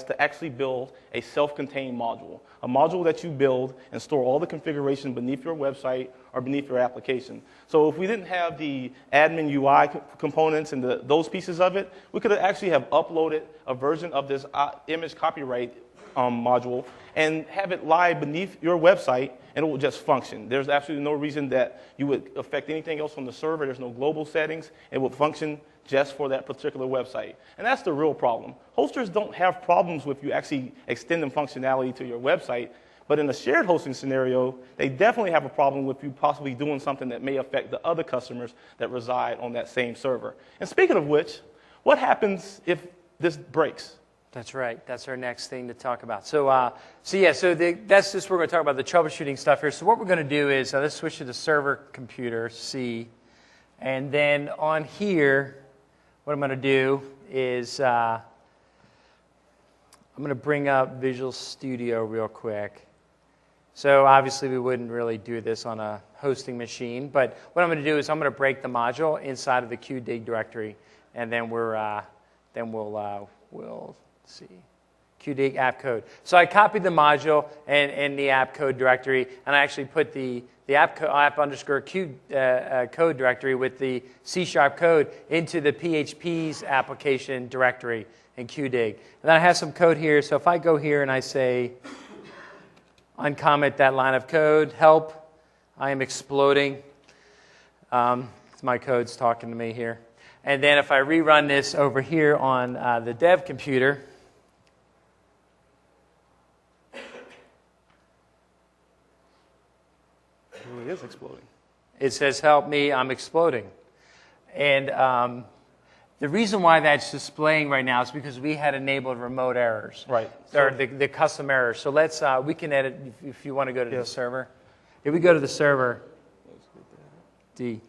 to actually build a self-contained module, a module that you build and store all the configuration beneath your website or beneath your application. So if we didn't have the admin UI components and those pieces of it, we could actually have uploaded a version of this image copyright module and have it live beneath your website, and it will just function. There's absolutely no reason that you would affect anything else on the server. There's no global settings. It will function just for that particular website. And that's the real problem. Hosters don't have problems with you actually extending functionality to your website, but in a shared hosting scenario, they definitely have a problem with you possibly doing something that may affect the other customers that reside on that same server. And speaking of which, what happens if this breaks? That's right. That's our next thing to talk about. That's just we're going to talk about the troubleshooting stuff here. So what we're going to do is let's switch to the server computer, C, and then on here, what I'm going to do is I'm going to bring up Visual Studio real quick. So obviously we wouldn't really do this on a hosting machine, but what I'm going to do is I'm going to break the module inside of the QDig directory, and then we'll see, QDig app code. So I copied the module and the app code directory, and I actually put the app underscore Q code directory with the C# code into the PHP's application directory in QDig. And then I have some code here, so if I go here and I say, uncomment that line of code, help, I am exploding. My code's talking to me here. And then if I rerun this over here on the dev computer, It is exploding. It says, help me, I'm exploding. And the reason why that's displaying right now is because we had enabled remote errors. Right. Or the custom errors. So we can edit if you want to go to the server. If we go to the server, D.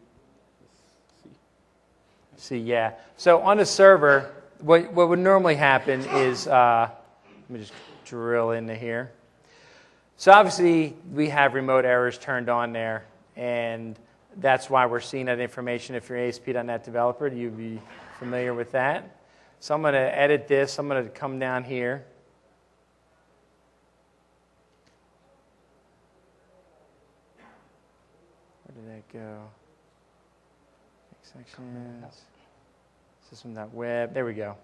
C, yeah. So on the server, what would normally happen is, let me just drill into here. So obviously, we have remote errors turned on there, and that's why we're seeing that information. If you're an ASP.NET developer, you'd be familiar with that. So I'm going to edit this. I'm going to come down here. Where did that go? Sections. System.web. There we go.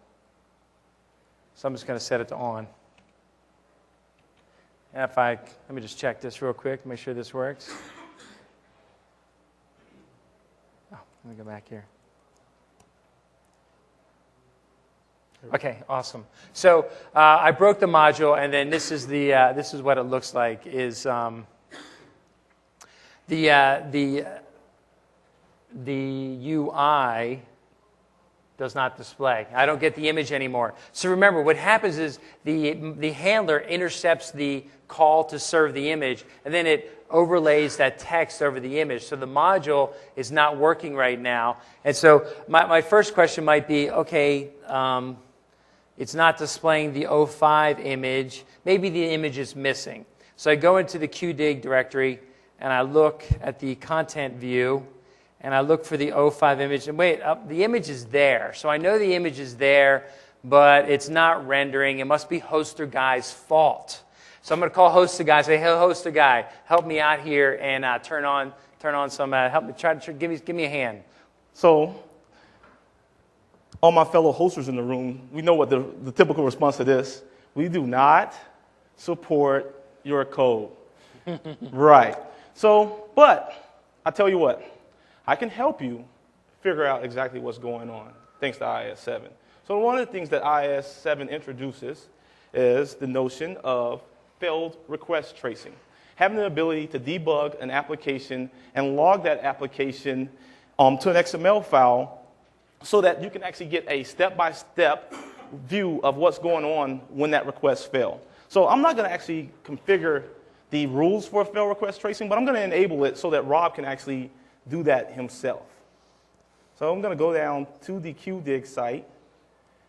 So I'm just going to set it to on. And let me just check this real quick, make sure this works. Oh, let me go back here. Okay, awesome. So I broke the module, and then this is what it looks like. Is the UI does not display. I don't get the image anymore. So remember, what happens is the handler intercepts the call to serve the image, and then it overlays that text over the image. So the module is not working right now. And so my first question might be, okay, it's not displaying the 05 image. Maybe the image is missing. So I go into the QDig directory, and I look at the content view, and I look for the 05 image. And wait, the image is there. So I know the image is there, but it's not rendering. It must be hoster guy's fault. So I'm going to call hoster guy, say, hey, hoster guy, help me out here and turn on some, help me, give me a hand. So all my fellow hosters in the room, we know what the typical response to this. We do not support your code. Right. So, but I tell you what, I can help you figure out exactly what's going on, thanks to IIS7. So one of the things that IIS7 introduces is the notion of failed request tracing, having the ability to debug an application and log that application to an XML file so that you can actually get a step-by-step view of what's going on when that request failed. So I'm not going to actually configure the rules for failed request tracing, but I'm going to enable it so that Rob can actually do that himself. So I'm going to go down to the QDig site.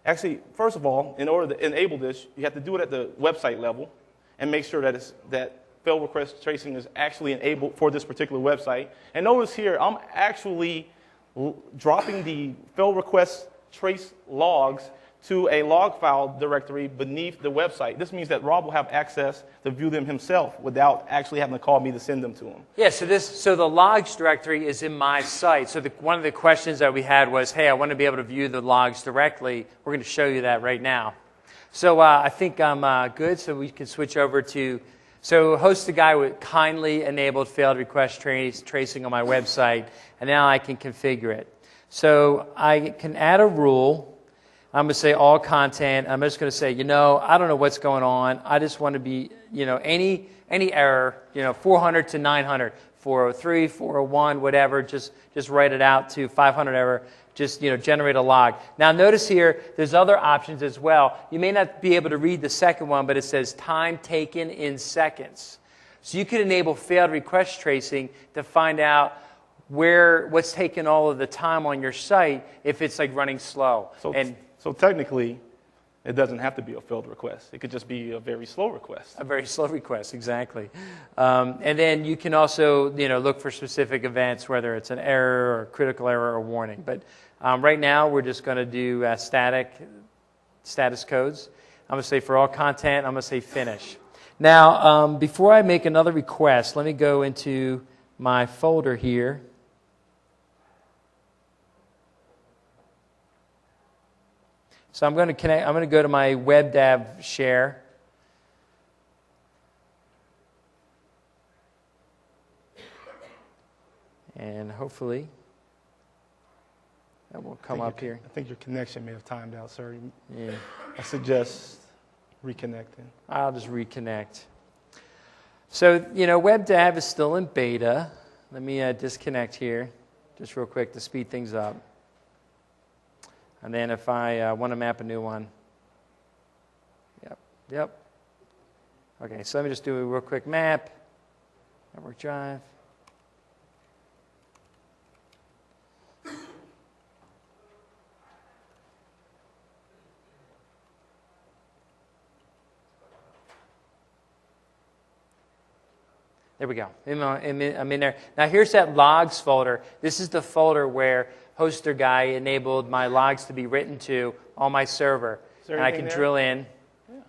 Actually, first of all, in order to enable this, you have to do it at the website level and make sure that failed request tracing is actually enabled for this particular website. And notice here, I'm actually dropping the failed request trace logs to a log file directory beneath the website. This means that Rob will have access to view them himself without actually having to call me to send them to him. Yeah, so the logs directory is in my site. So one of the questions that we had was, hey, I want to be able to view the logs directly. We're going to show you that right now. So I think I'm good, so we can switch over to, so host the guy with kindly enabled failed request tracing on my website, and now I can configure it. So I can add a rule. I'm going to say all content. I'm just going to say, I don't know what's going on. I just want to be, any error, 400 to 900, 403, 401, whatever, just write it out to 500 error. Just, generate a log. Now, notice here, there's other options as well. You may not be able to read the second one, but it says time taken in seconds. So you could enable failed request tracing to find out what's taking all of the time on your site if it's like running slow. So technically, it doesn't have to be a failed request. It could just be a very slow request. A very slow request, exactly. And then you can also, look for specific events, whether it's an error or critical error or warning. But right now, we're just going to do status codes. I'm going to say for all content, I'm going to say finish. Now, before I make another request, let me go into my folder here. So I'm going to go to my WebDAV share. And hopefully that will come up here. I think your connection may have timed out, sir. Yeah. I suggest reconnecting. I'll just reconnect. So, WebDAV is still in beta. Let me disconnect here just real quick to speed things up. And then if I want to map a new one. Yep. Okay, so let me just do a real quick map. Network drive. There we go. I'm in there. Now here's that logs folder. This is the folder where hoster guy enabled my logs to be written to on my server. And I can drill in. Yeah.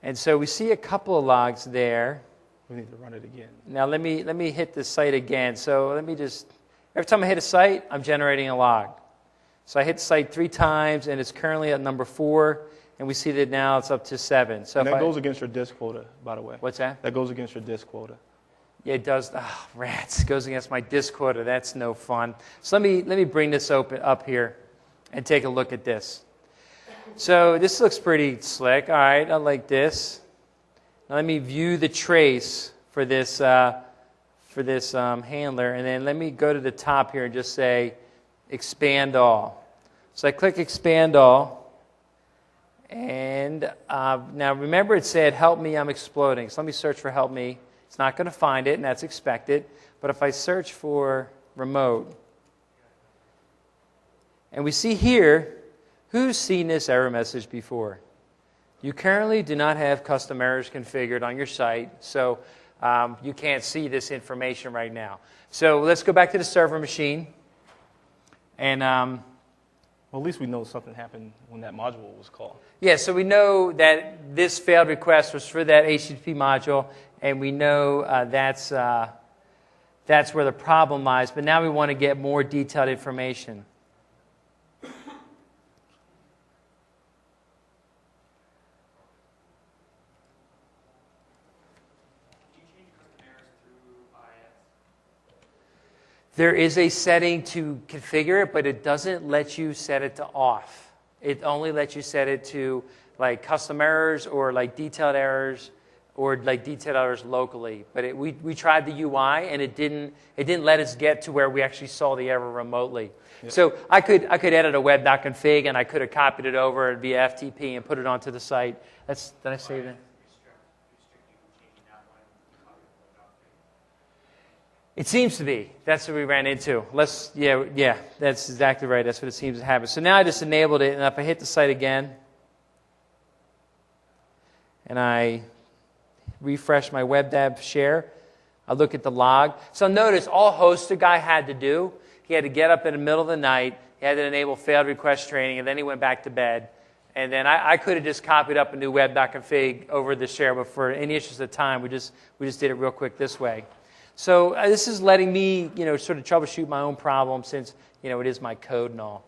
And so we see a couple of logs there. We need to run it again. Now let me hit the site again. So let me just, every time I hit a site, I'm generating a log. So I hit site 3 times, and it's currently at number 4. and we see that now it's up to 7. So And if that goes against your disk quota, by the way. What's that? That goes against your disk quota. Yeah, it does. Oh, rats. It goes against my disk quota. That's no fun. So let me bring this up here and take a look at this. So this looks pretty slick. All right, I like this. Now let me view the trace for this handler, and then let me go to the top here and just say expand all. So I click expand all, and now remember it said help me, I'm exploding. So let me search for help me. It's not going to find it, and that's expected. But if I search for remote, and we see here, who's seen this error message before? You currently do not have custom errors configured on your site, so you can't see this information right now. So let's go back to the server machine. And well, at least we know something happened when that module was called. Yeah, so we know that this failed request was for that HTTP module, and we know that's where the problem lies. But now we want to get more detailed information. There is a setting to configure it, but it doesn't let you set it to off. It only lets you set it to like custom errors or like detailed errors or like detailed errors locally. But we tried the UI and it didn't let us get to where we actually saw the error remotely. Yep. So I could edit a web.config and I could have copied it over via FTP and put it onto the site. Did I say that? It seems to be. That's what we ran into. Yeah, that's exactly right. That's what it seems to happen. So now I just enabled it, and if I hit the site again, and I refresh my WebDAV share, I look at the log. So notice all hosted guy had to do, he had to get up in the middle of the night, he had to enable failed request training, and then he went back to bed. And then I could have just copied up a new web.config over the share, but for any issues of time, we just did it real quick this way. So this is letting me, sort of troubleshoot my own problem since, it is my code and all.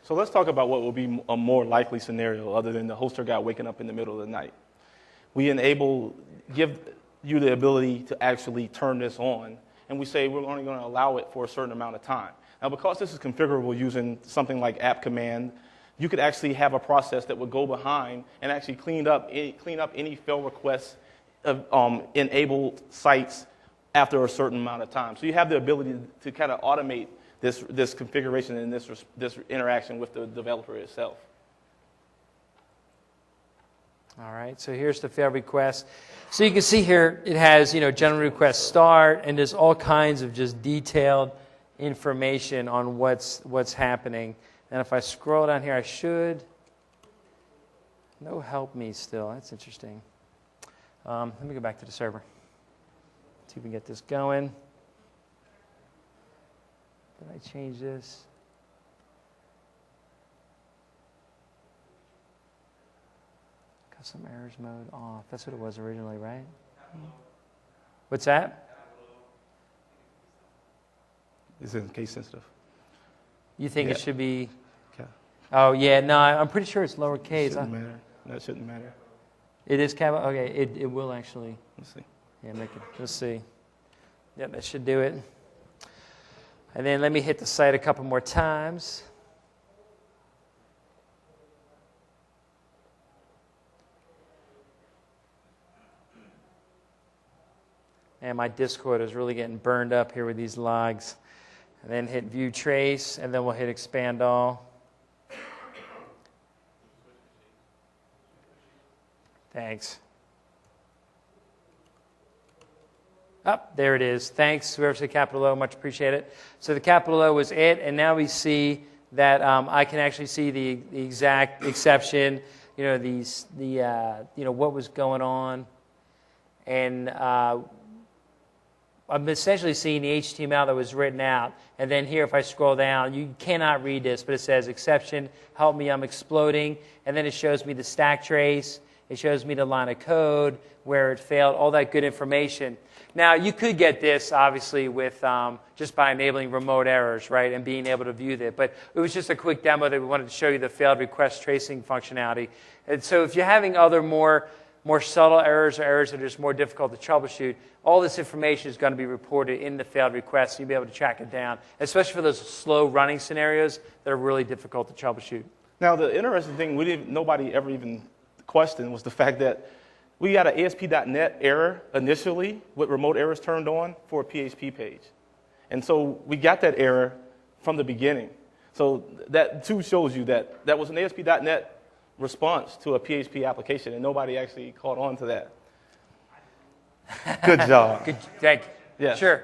So let's talk about what would be a more likely scenario other than the hoster guy waking up in the middle of the night. We give you the ability to actually turn this on, and we say we're only going to allow it for a certain amount of time. Now, because this is configurable using something like app command, you could actually have a process that would go behind and actually clean up any fail requests of enabled sites after a certain amount of time. So you have the ability to kind of automate this configuration and this interaction with the developer itself. All right, so here's the fail request. So you can see here it has, general request start, and there's all kinds of just detailed information on what's happening. And if I scroll down here, I should. No help me still. That's interesting. Let me go back to the server. See if we can get this going. Did I change this? Custom errors mode off. That's what it was originally, right? What's that? It's in case sensitive. You think it should be? Okay. Oh yeah, no, I'm pretty sure it's lowercase. It shouldn't matter. That shouldn't matter. It is capital. Okay, it will actually. Let's see. Yeah, let's see. Yep, that should do it. And then let me hit the site a couple more times. And my Discord is really getting burned up here with these logs. And then hit view trace, and then we'll hit expand all. Thanks. There it is. Thanks, whoever said capital O, much appreciate it. So the capital O was it, and now we see that I can actually see the exact exception, what was going on. And I'm essentially seeing the HTML that was written out. And then here, if I scroll down, you cannot read this, but it says exception, help me, I'm exploding. And then it shows me the stack trace. It shows me the line of code, where it failed, all that good information. Now, you could get this, obviously, with just by enabling remote errors, right, and being able to view that. But it was just a quick demo that we wanted to show you the failed request tracing functionality. And so if you're having other more subtle errors or errors that are just more difficult to troubleshoot, all this information is going to be reported in the failed request, so you'll be able to track it down, especially for those slow running scenarios that are really difficult to troubleshoot. Now, the interesting thing nobody ever even questioned was the fact that we got an ASP.NET error initially with remote errors turned on for a PHP page. And so we got that error from the beginning. So that too shows you that that was an ASP.NET response to a PHP application, and nobody actually caught on to that. Good job. Good, thank you. Yeah. Sure.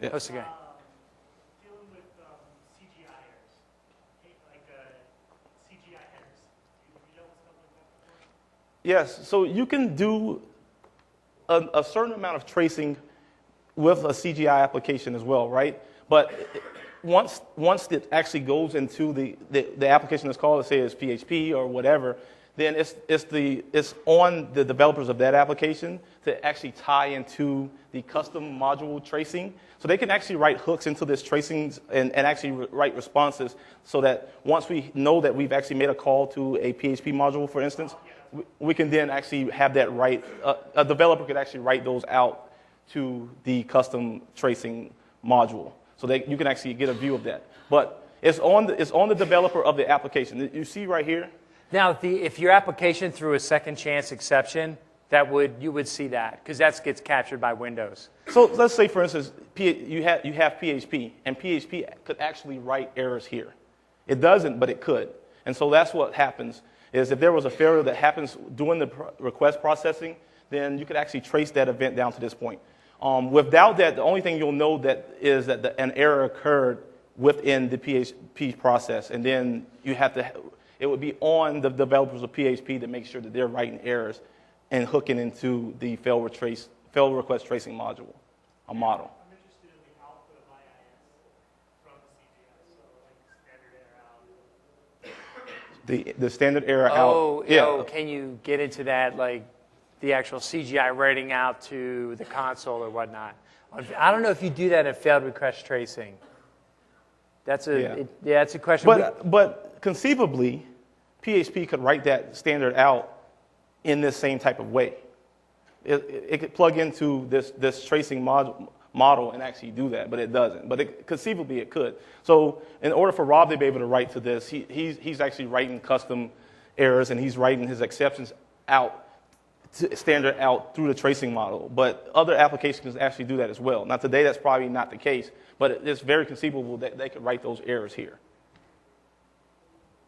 Yeah. Host again. Dealing with CGI errors, like CGI errors. You dealt with stuff like that before? Yes, so you can do a certain amount of tracing with a CGI application as well, right? But once it actually goes into the application that's called, let's say it's PHP or whatever, then it's on the developers of that application to actually tie into the custom module tracing. So they can actually write hooks into this tracing and actually write responses so that once we know that we've actually made a call to a PHP module, for instance, we can then actually have that write, a developer could actually write those out to the custom tracing module. So you can actually get a view of that. But it's on the developer of the application. You see right here? Now, if your application threw a second chance exception, you would see that, because that gets captured by Windows. So let's say, for instance, you have PHP, and PHP could actually write errors here. It doesn't, but it could. And so that's what happens, is if there was a failure that happens during the request processing, then you could actually trace that event down to this point. Without that, the only thing you'll know is that an error occurred within the PHP process, and then it would be on the developers of PHP to make sure that they're writing errors and hooking into the fail request tracing module, a model. I'm interested in the output of IIS from the CGI, so like standard error out. The standard error out. Yeah. Oh, can you get into that, like the actual CGI writing out to the console or whatnot? I don't know if you do that in failed request tracing. That's a question. But conceivably, PHP could write that standard out in this same type of way. It could plug into this tracing model and actually do that, but it doesn't. But conceivably, it could. So in order for Rob to be able to write to this, he's actually writing custom errors, and he's writing his exceptions out, standard out through the tracing model. But other applications actually do that as well. Now, today, that's probably not the case, but it's very conceivable that they could write those errors here.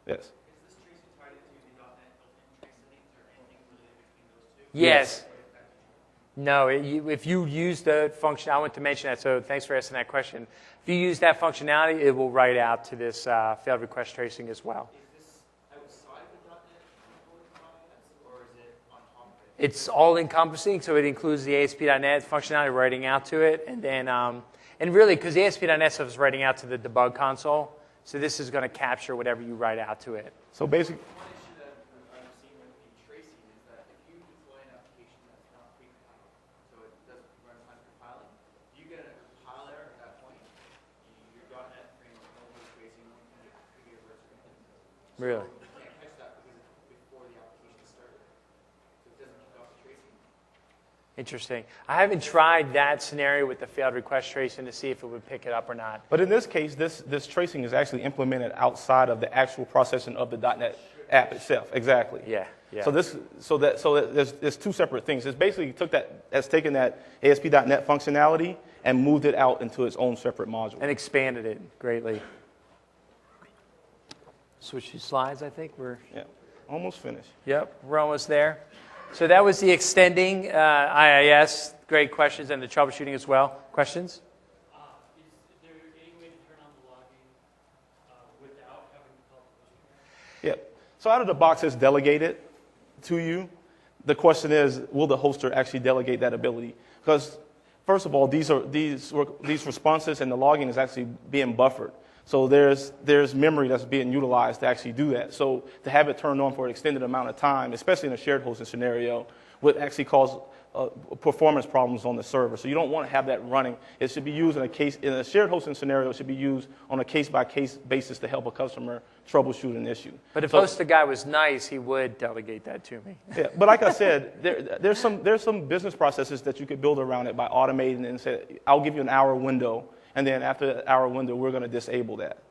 Yes? Is this tracing tied into the .NET built-in trace settings or anything related between those two? Yes. No, if you use the function, I want to mention that, so thanks for asking that question. If you use that functionality, it will write out to this failed request tracing as well. Is this outside the .NET IIS, or is it on top of it? It's all encompassing, so it includes the ASP.NET functionality writing out to it, and then, and really, because the ASP.NET stuff is writing out to the debug console, so this is going to capture whatever you write out to it. So basically, One issue that I've seen with the tracing is that if you deploy an application that's not pre-compiled, so it doesn't run time compiling, if you get a compile error at that point, your .NET framework knows what tracing one can trigger versus instance. Really? You can't catch that because it's before the application started. So it doesn't kick off the tracing. Interesting. I haven't tried that scenario with the failed request tracing to see if it would pick it up or not. but in this case, this tracing is actually implemented outside of the actual processing of the .NET app itself. Exactly. Yeah. So there's two separate things. It's basically taken that ASP.NET functionality and moved it out into its own separate module. And expanded it greatly. Switch to slides, I think. Yeah, almost finished. Yep, we're almost there. So that was the extending IIS. Great questions, and the troubleshooting as well. Questions? Is there any way to turn on the logging without having to call the host? Yeah. So out of the box, it's delegated to you. The question is, will the hoster actually delegate that ability? Because first of all, these responses and the logging is actually being buffered. So there's memory that's being utilized to actually do that. So to have it turned on for an extended amount of time, especially in a shared hosting scenario, would actually cause performance problems on the server. So you don't want to have that running. It should be used in a shared hosting scenario. It should be used on a case-by-case basis to help a customer troubleshoot an issue. But if host guy was nice, he would delegate that to me. Yeah, but like I said, there's some business processes that you could build around it by automating and say, I'll give you an hour window, and then after the hour window, we're going to disable that.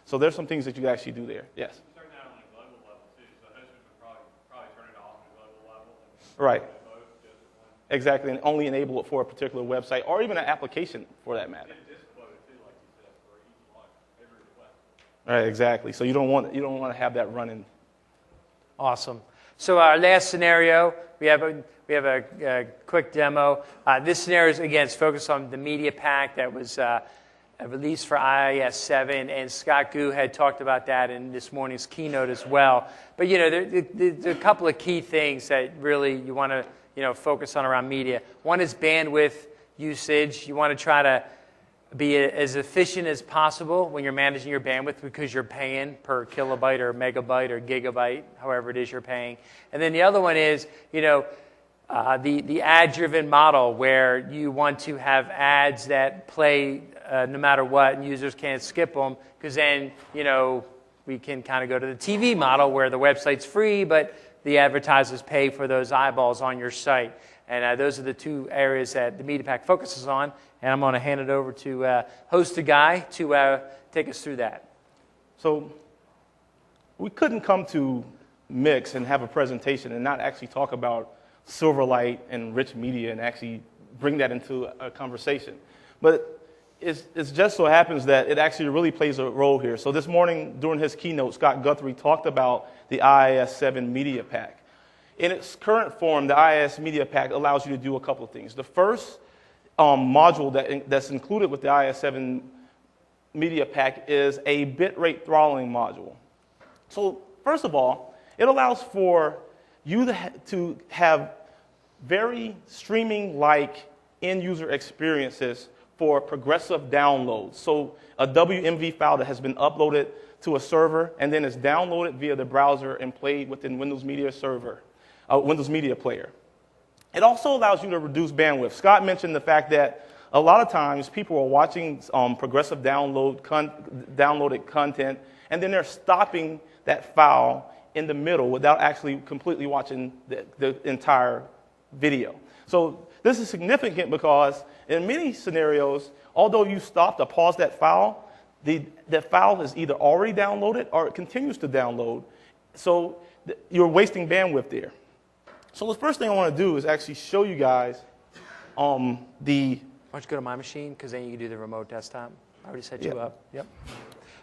So there's some things that you can actually do there. Yes. Turn that on a global level too. So hosters would probably turn it off on a global level. Right. Exactly, and only enable it for a particular website or even an application for that matter. Right, exactly. So you don't want to have that running. Awesome. So our last scenario, we have a quick demo. This scenario is again focused on the media pack that was released for IIS7, and Scott Gu had talked about that in this morning's keynote as well. But there's a couple of key things that really you want to focus on around media. One is bandwidth usage. You want to try to be as efficient as possible when you're managing your bandwidth because you're paying per kilobyte or megabyte or gigabyte, however it is you're paying. And then the other one is, the ad-driven model where you want to have ads that play no matter what and users can't skip them because then, we can kind of go to the TV model where the website's free, but the advertisers pay for those eyeballs on your site. And those are the two areas that the Media Pack focuses on. And I'm going to hand it over to host guy to take us through that. So we couldn't come to Mix and have a presentation and not actually talk about Silverlight and rich media and actually bring that into a conversation. But it just so happens that it actually really plays a role here. So this morning during his keynote, Scott Guthrie talked about the IIS7 Media Pack. In its current form, the IIS Media Pack allows you to do a couple of things. The first module that's included with the IIS7 Media Pack is a bitrate throttling module. So first of all, it allows for you to have very streaming-like end-user experiences for progressive downloads. So a WMV file that has been uploaded to a server and then is downloaded via the browser and played within Windows Media Server, Windows Media Player. It also allows you to reduce bandwidth. Scott mentioned the fact that a lot of times people are watching progressive downloaded content and then they're stopping that file in the middle without actually completely watching the entire video. So this is significant because in many scenarios, although you stop or pause that file, that file is either already downloaded or it continues to download. So you're wasting bandwidth there. So the first thing I want to do is actually show you guys Why don't you go to my machine, because then you can do the remote desktop. I already set you up. Yep. All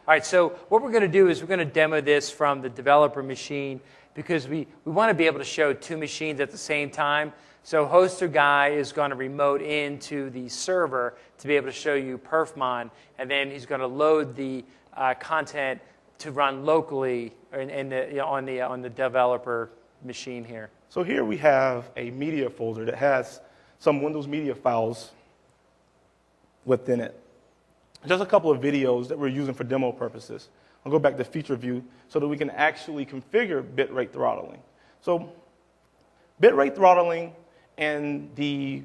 right, so what we're going to do is we're going to demo this from the developer machine because we want to be able to show two machines at the same time. So hoster guy is going to remote into the server to be able to show you perfmon, and then he's going to load the content to run locally on the developer machine here. So here we have a media folder that has some Windows Media files within it. Just a couple of videos that we're using for demo purposes. I'll go back to feature view so that we can actually configure bitrate throttling. So bitrate throttling and the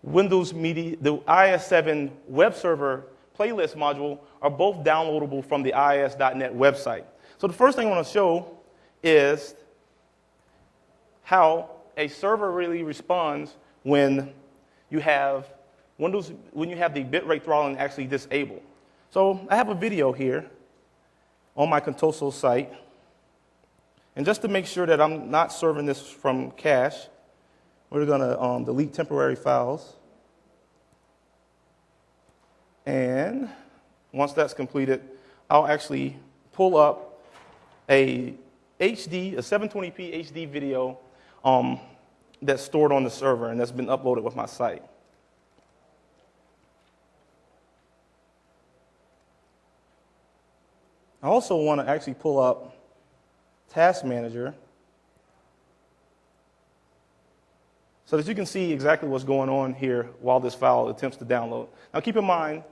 Windows Media, the IIS7 web server playlist module are both downloadable from the IIS.net website. So the first thing I want to show is how a server really responds when you have the bitrate throttling actually disabled. So I have a video here on my Contoso site. And just to make sure that I'm not serving this from cache, we're going to delete temporary files. And once that's completed, I'll actually pull up a 720p HD video that's stored on the server and that's been uploaded with my site. I also want to actually pull up Task Manager so that you can see exactly what's going on here while this file attempts to download. Now keep in mind,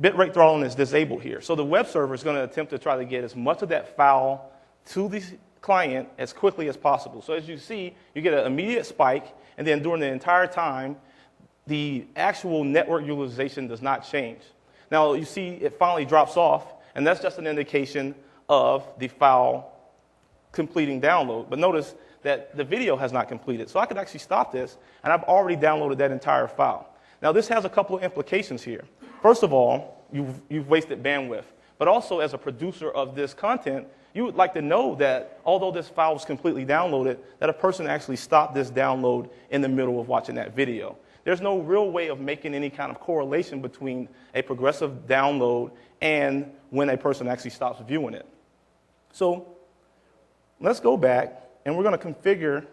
bitrate throttling is disabled here. So the web server is going to attempt to try to get as much of that file to the client as quickly as possible. So as you see, you get an immediate spike, and then during the entire time, the actual network utilization does not change. Now you see it finally drops off, and that's just an indication of the file completing download. But notice that the video has not completed. So I could actually stop this, and I've already downloaded that entire file. Now this has a couple of implications here. First of all, you've wasted bandwidth. But also as a producer of this content, you would like to know that although this file was completely downloaded, that a person actually stopped this download in the middle of watching that video. There's no real way of making any kind of correlation between a progressive download and when a person actually stops viewing it. So let's go back, and we're going to configure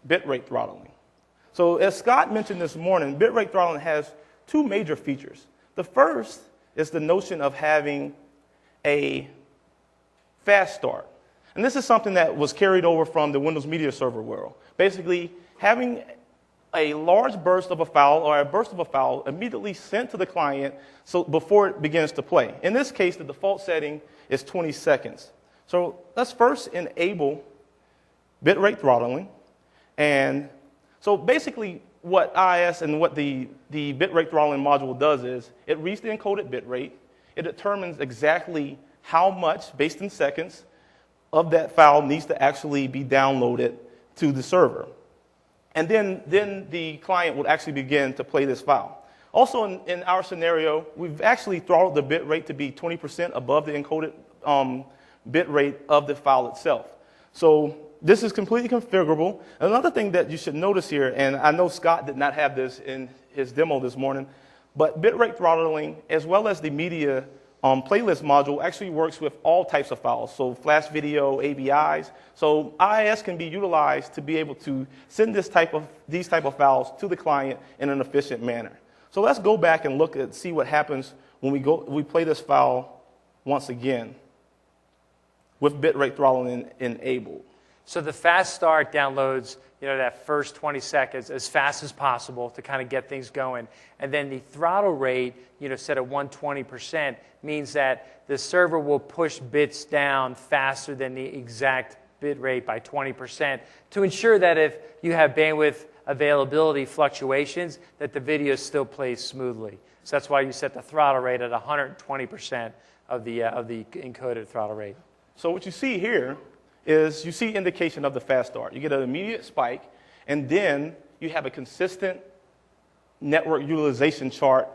bitrate throttling. So as Scott mentioned this morning, bitrate throttling has two major features. The first is the notion of having a fast start. And this is something that was carried over from the Windows Media Server world. Basically, having a large burst of a file or a burst of a file immediately sent to the client so before it begins to play. In this case, the default setting is 20 seconds. So let's first enable bitrate throttling. And so basically what IIS and what the bitrate throttling module does is it reads the encoded bitrate. It determines exactly how much, based in seconds, of that file needs to actually be downloaded to the server. And then the client would actually begin to play this file. Also in our scenario, we've actually throttled the bit rate to be 20% above the encoded bit rate of the file itself. So this is completely configurable. Another thing that you should notice here, and I know Scott did not have this in his demo this morning, but bitrate throttling as well as the media playlist module actually works with all types of files, so flash video, ABIs. So IIS can be utilized to be able to send these type of files to the client in an efficient manner. So let's go back and look at see what happens when we play this file once again with bitrate throttling enabled. So the fast start downloads, that first 20 seconds as fast as possible to kind of get things going. And then the throttle rate, set at 120%, means that the server will push bits down faster than the exact bit rate by 20% to ensure that if you have bandwidth availability fluctuations, that the video still plays smoothly. So that's why you set the throttle rate at 120% of the encoded throttle rate. So what you see here is you see indication of the fast start. You get an immediate spike, and then you have a consistent network utilization chart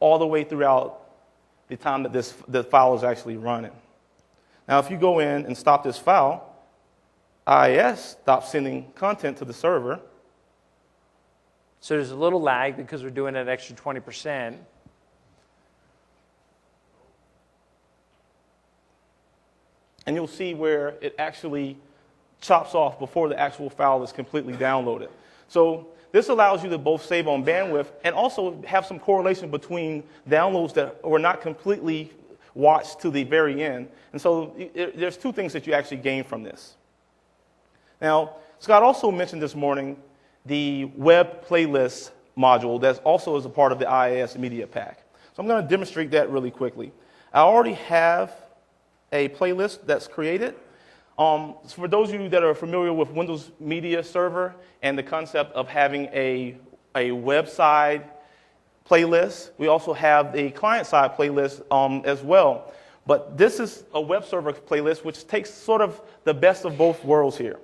all the way throughout the time that the file is actually running. Now, if you go in and stop this file, IIS stops sending content to the server. So there's a little lag because we're doing an extra 20%. And you'll see where it actually chops off before the actual file is completely downloaded. So this allows you to both save on bandwidth and also have some correlation between downloads that were not completely watched to the very end. And so there's two things that you actually gain from this. Now, Scott also mentioned this morning the web playlist module that also is a part of the IIS media pack. So I'm going to demonstrate that really quickly. I already have a playlist that's created. For those of you that are familiar with Windows Media Server and the concept of having a website playlist, we also have a client-side playlist as well. But this is a web server playlist, which takes sort of the best of both worlds here.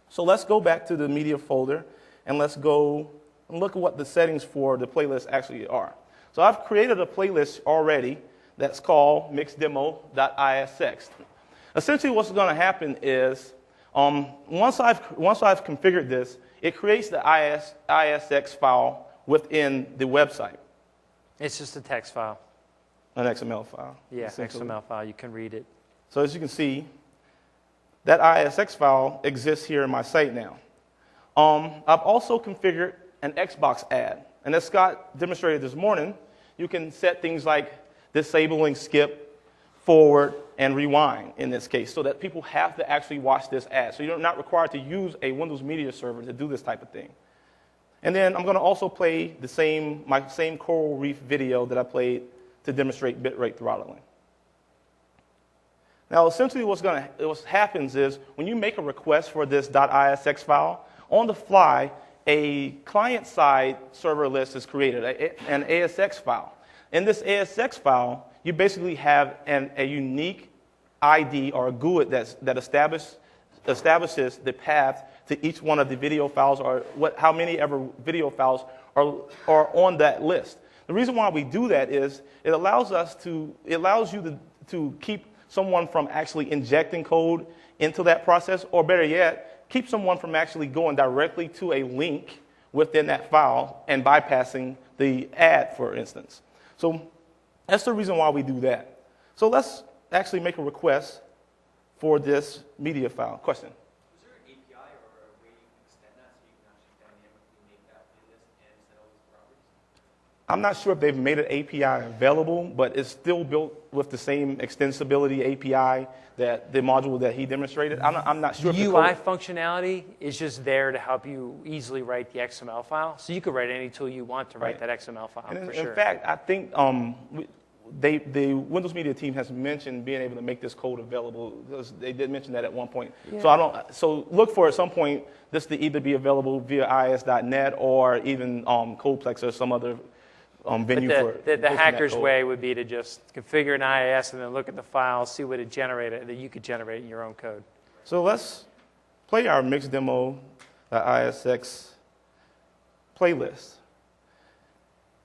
So let's go back to the media folder, and let's go and look at what the settings for the playlist actually are. So I've created a playlist already that's called MIX08.ISX. Essentially what's going to happen is once I've configured this, it creates the ISX file within the website. It's just a text file. An XML file. Yeah, XML file. You can read it. So as you can see, that ISX file exists here in my site now. I've also configured an Xbox ad. And as Scott demonstrated this morning, you can set things like disabling skip, forward, and rewind in this case, so that people have to actually watch this ad. So you're not required to use a Windows Media Server to do this type of thing. And then I'm going to also play my same coral reef video that I played to demonstrate bitrate throttling. Now, essentially what happens is when you make a request for this .isx file, on the fly, a client-side server list is created, an ASX file. In this ASX file, you basically have a unique ID or a GUID that establishes the path to each one of the video files or how many ever video files are on that list. The reason why we do that is it allows you to keep someone from actually injecting code into that process, or better yet, keep someone from actually going directly to a link within that file and bypassing the ad, for instance. So that's the reason why we do that. So let's actually make a request for this media file. Question? Is there an API or a way you can extend that so you can actually dynamically make that playlist and set all these properties? I'm not sure if they've made an API available, but it's still built with the same extensibility API that the module that he demonstrated. I'm not sure. The UI functionality is just there to help you easily write the XML file. So you could write any tool you want to write that XML file, and for sure. In fact, I think the Windows Media team has mentioned being able to make this code available, because they did mention that at one point. Yeah. So look for at some point this to either be available via IIS.net or even Codeplex or some other venue for the hacker's way would be to just configure an IIS and then look at the file, see what it generated, that you could generate in your own code. So let's play our mix demo ISX playlist.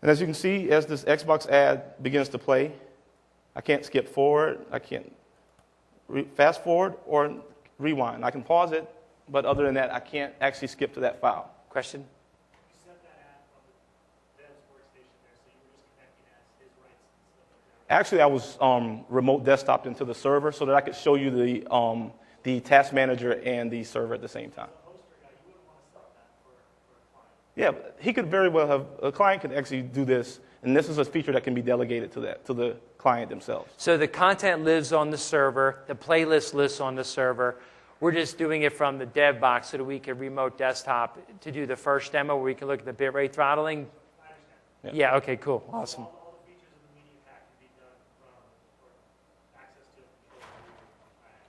And as you can see, as this Xbox ad begins to play, I can't skip forward, I can't fast forward or rewind. I can pause it, but other than that, I can't actually skip to that file. Question? You sent that ad from the dev's workstation there, so you were just connecting as his rights and stuff like that. Actually, I was remote desktoped into the server so that I could show you the task manager and the server at the same time. Yeah, he could very well have, a client could actually do this, and this is a feature that can be delegated to the client themselves. So the content lives on the server, the playlist lives on the server. We're just doing it from the dev box so that we can remote desktop to do the first demo where we can look at the bitrate throttling. I understand. Yeah, okay, cool, awesome. All the features of the media pack can be done for access to control.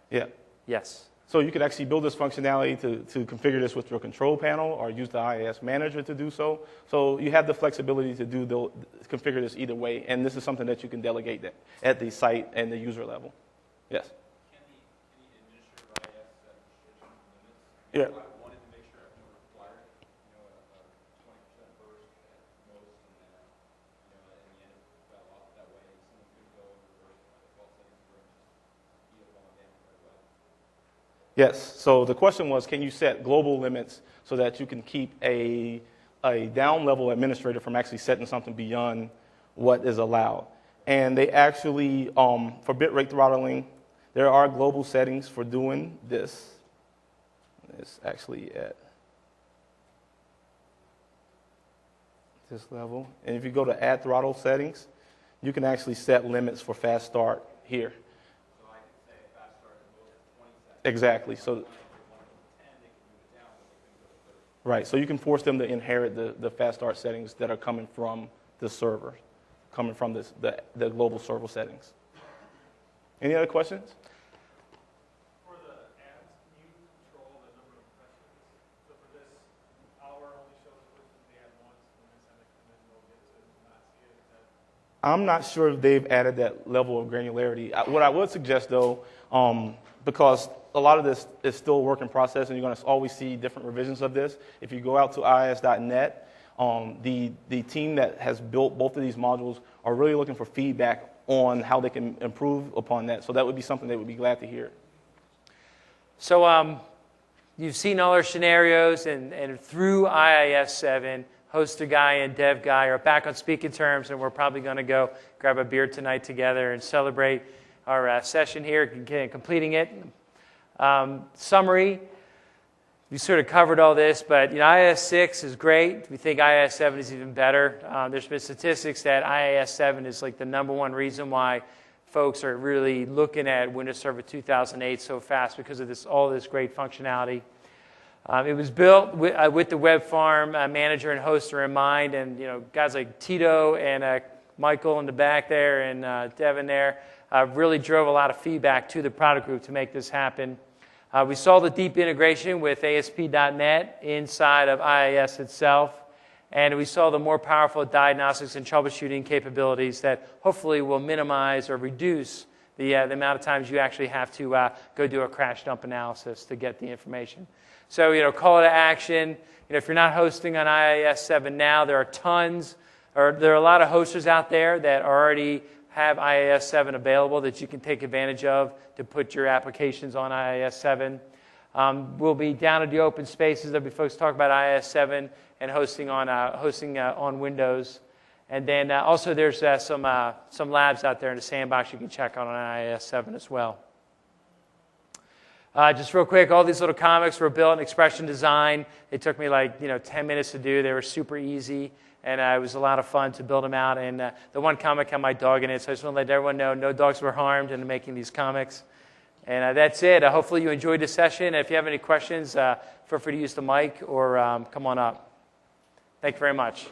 Yeah. Yes. So you could actually build this functionality to configure this with your control panel or use the IIS manager to do so. So you have the flexibility to configure this either way, and this is something that you can delegate at the site and the user level. Yes? Can the administrator of IIS set restriction limits? Yeah. I wanted to make sure I can require it, a 20% burst at most, and then, in the end it fell off that way. Someone could go and reverse my default settings for it and just eat up all my damage right away. Yes. So the question was, can you set global limits so that you can keep a down-level administrator from actually setting something beyond what is allowed? And they actually, for bitrate throttling, there are global settings for doing this. It's actually at this level. And if you go to add throttle settings, you can actually set limits for fast start here. So I could say fast start to both at 20 seconds. Exactly. So, If they wanted to 10, they could move it down, but they couldn't go to 30. right. So you can force them to inherit the fast start settings that are coming from the server, coming from the global server settings. Any other questions? For the ads, can you control the number of impressions? So for this, hour only shows a person the ad once, and then send it, and then they'll get to not see it. Is that I'm not sure if they've added that level of granularity. What I would suggest, though, because a lot of this is still a work in process, and you're going to always see different revisions of this. If you go out to IIS.net, the team that has built both of these modules are really looking for feedback on how they can improve upon that. So that would be something they would be glad to hear. So you've seen all our scenarios, and through IIS7, hoster guy and dev guy are back on speaking terms, and we're probably going to go grab a beer tonight together and celebrate our session here, completing it. Summary, we sort of covered all this, but IIS6 is great. We think IIS7 is even better. There's been statistics that IIS7 is like the #1 reason why folks are really looking at Windows Server 2008 so fast because of all this great functionality. It was built with the web farm manager and hoster in mind, and guys like Tito and Michael in the back there and Devin there really drove a lot of feedback to the product group to make this happen. We saw the deep integration with ASP.NET inside of IIS itself, and we saw the more powerful diagnostics and troubleshooting capabilities that hopefully will minimize or reduce the amount of times you actually have to go do a crash dump analysis to get the information. So, call to action. If you're not hosting on IIS7 now, there are a lot of hosters out there that already have IIS7 available that you can take advantage of to put your applications on IIS7. We'll be down at the open spaces. There'll be folks talking about IIS7 and hosting on Windows. And then also there's some labs out there in the sandbox you can check out on IIS7 as well. Just real quick, all these little comics were built in Expression Design. It took me 10 minutes to do. They were super easy, and it was a lot of fun to build them out. And the one comic had my dog in it, so I just want to let everyone know no dogs were harmed in making these comics. And that's it. Hopefully you enjoyed this session. If you have any questions, feel free to use the mic or come on up. Thank you very much.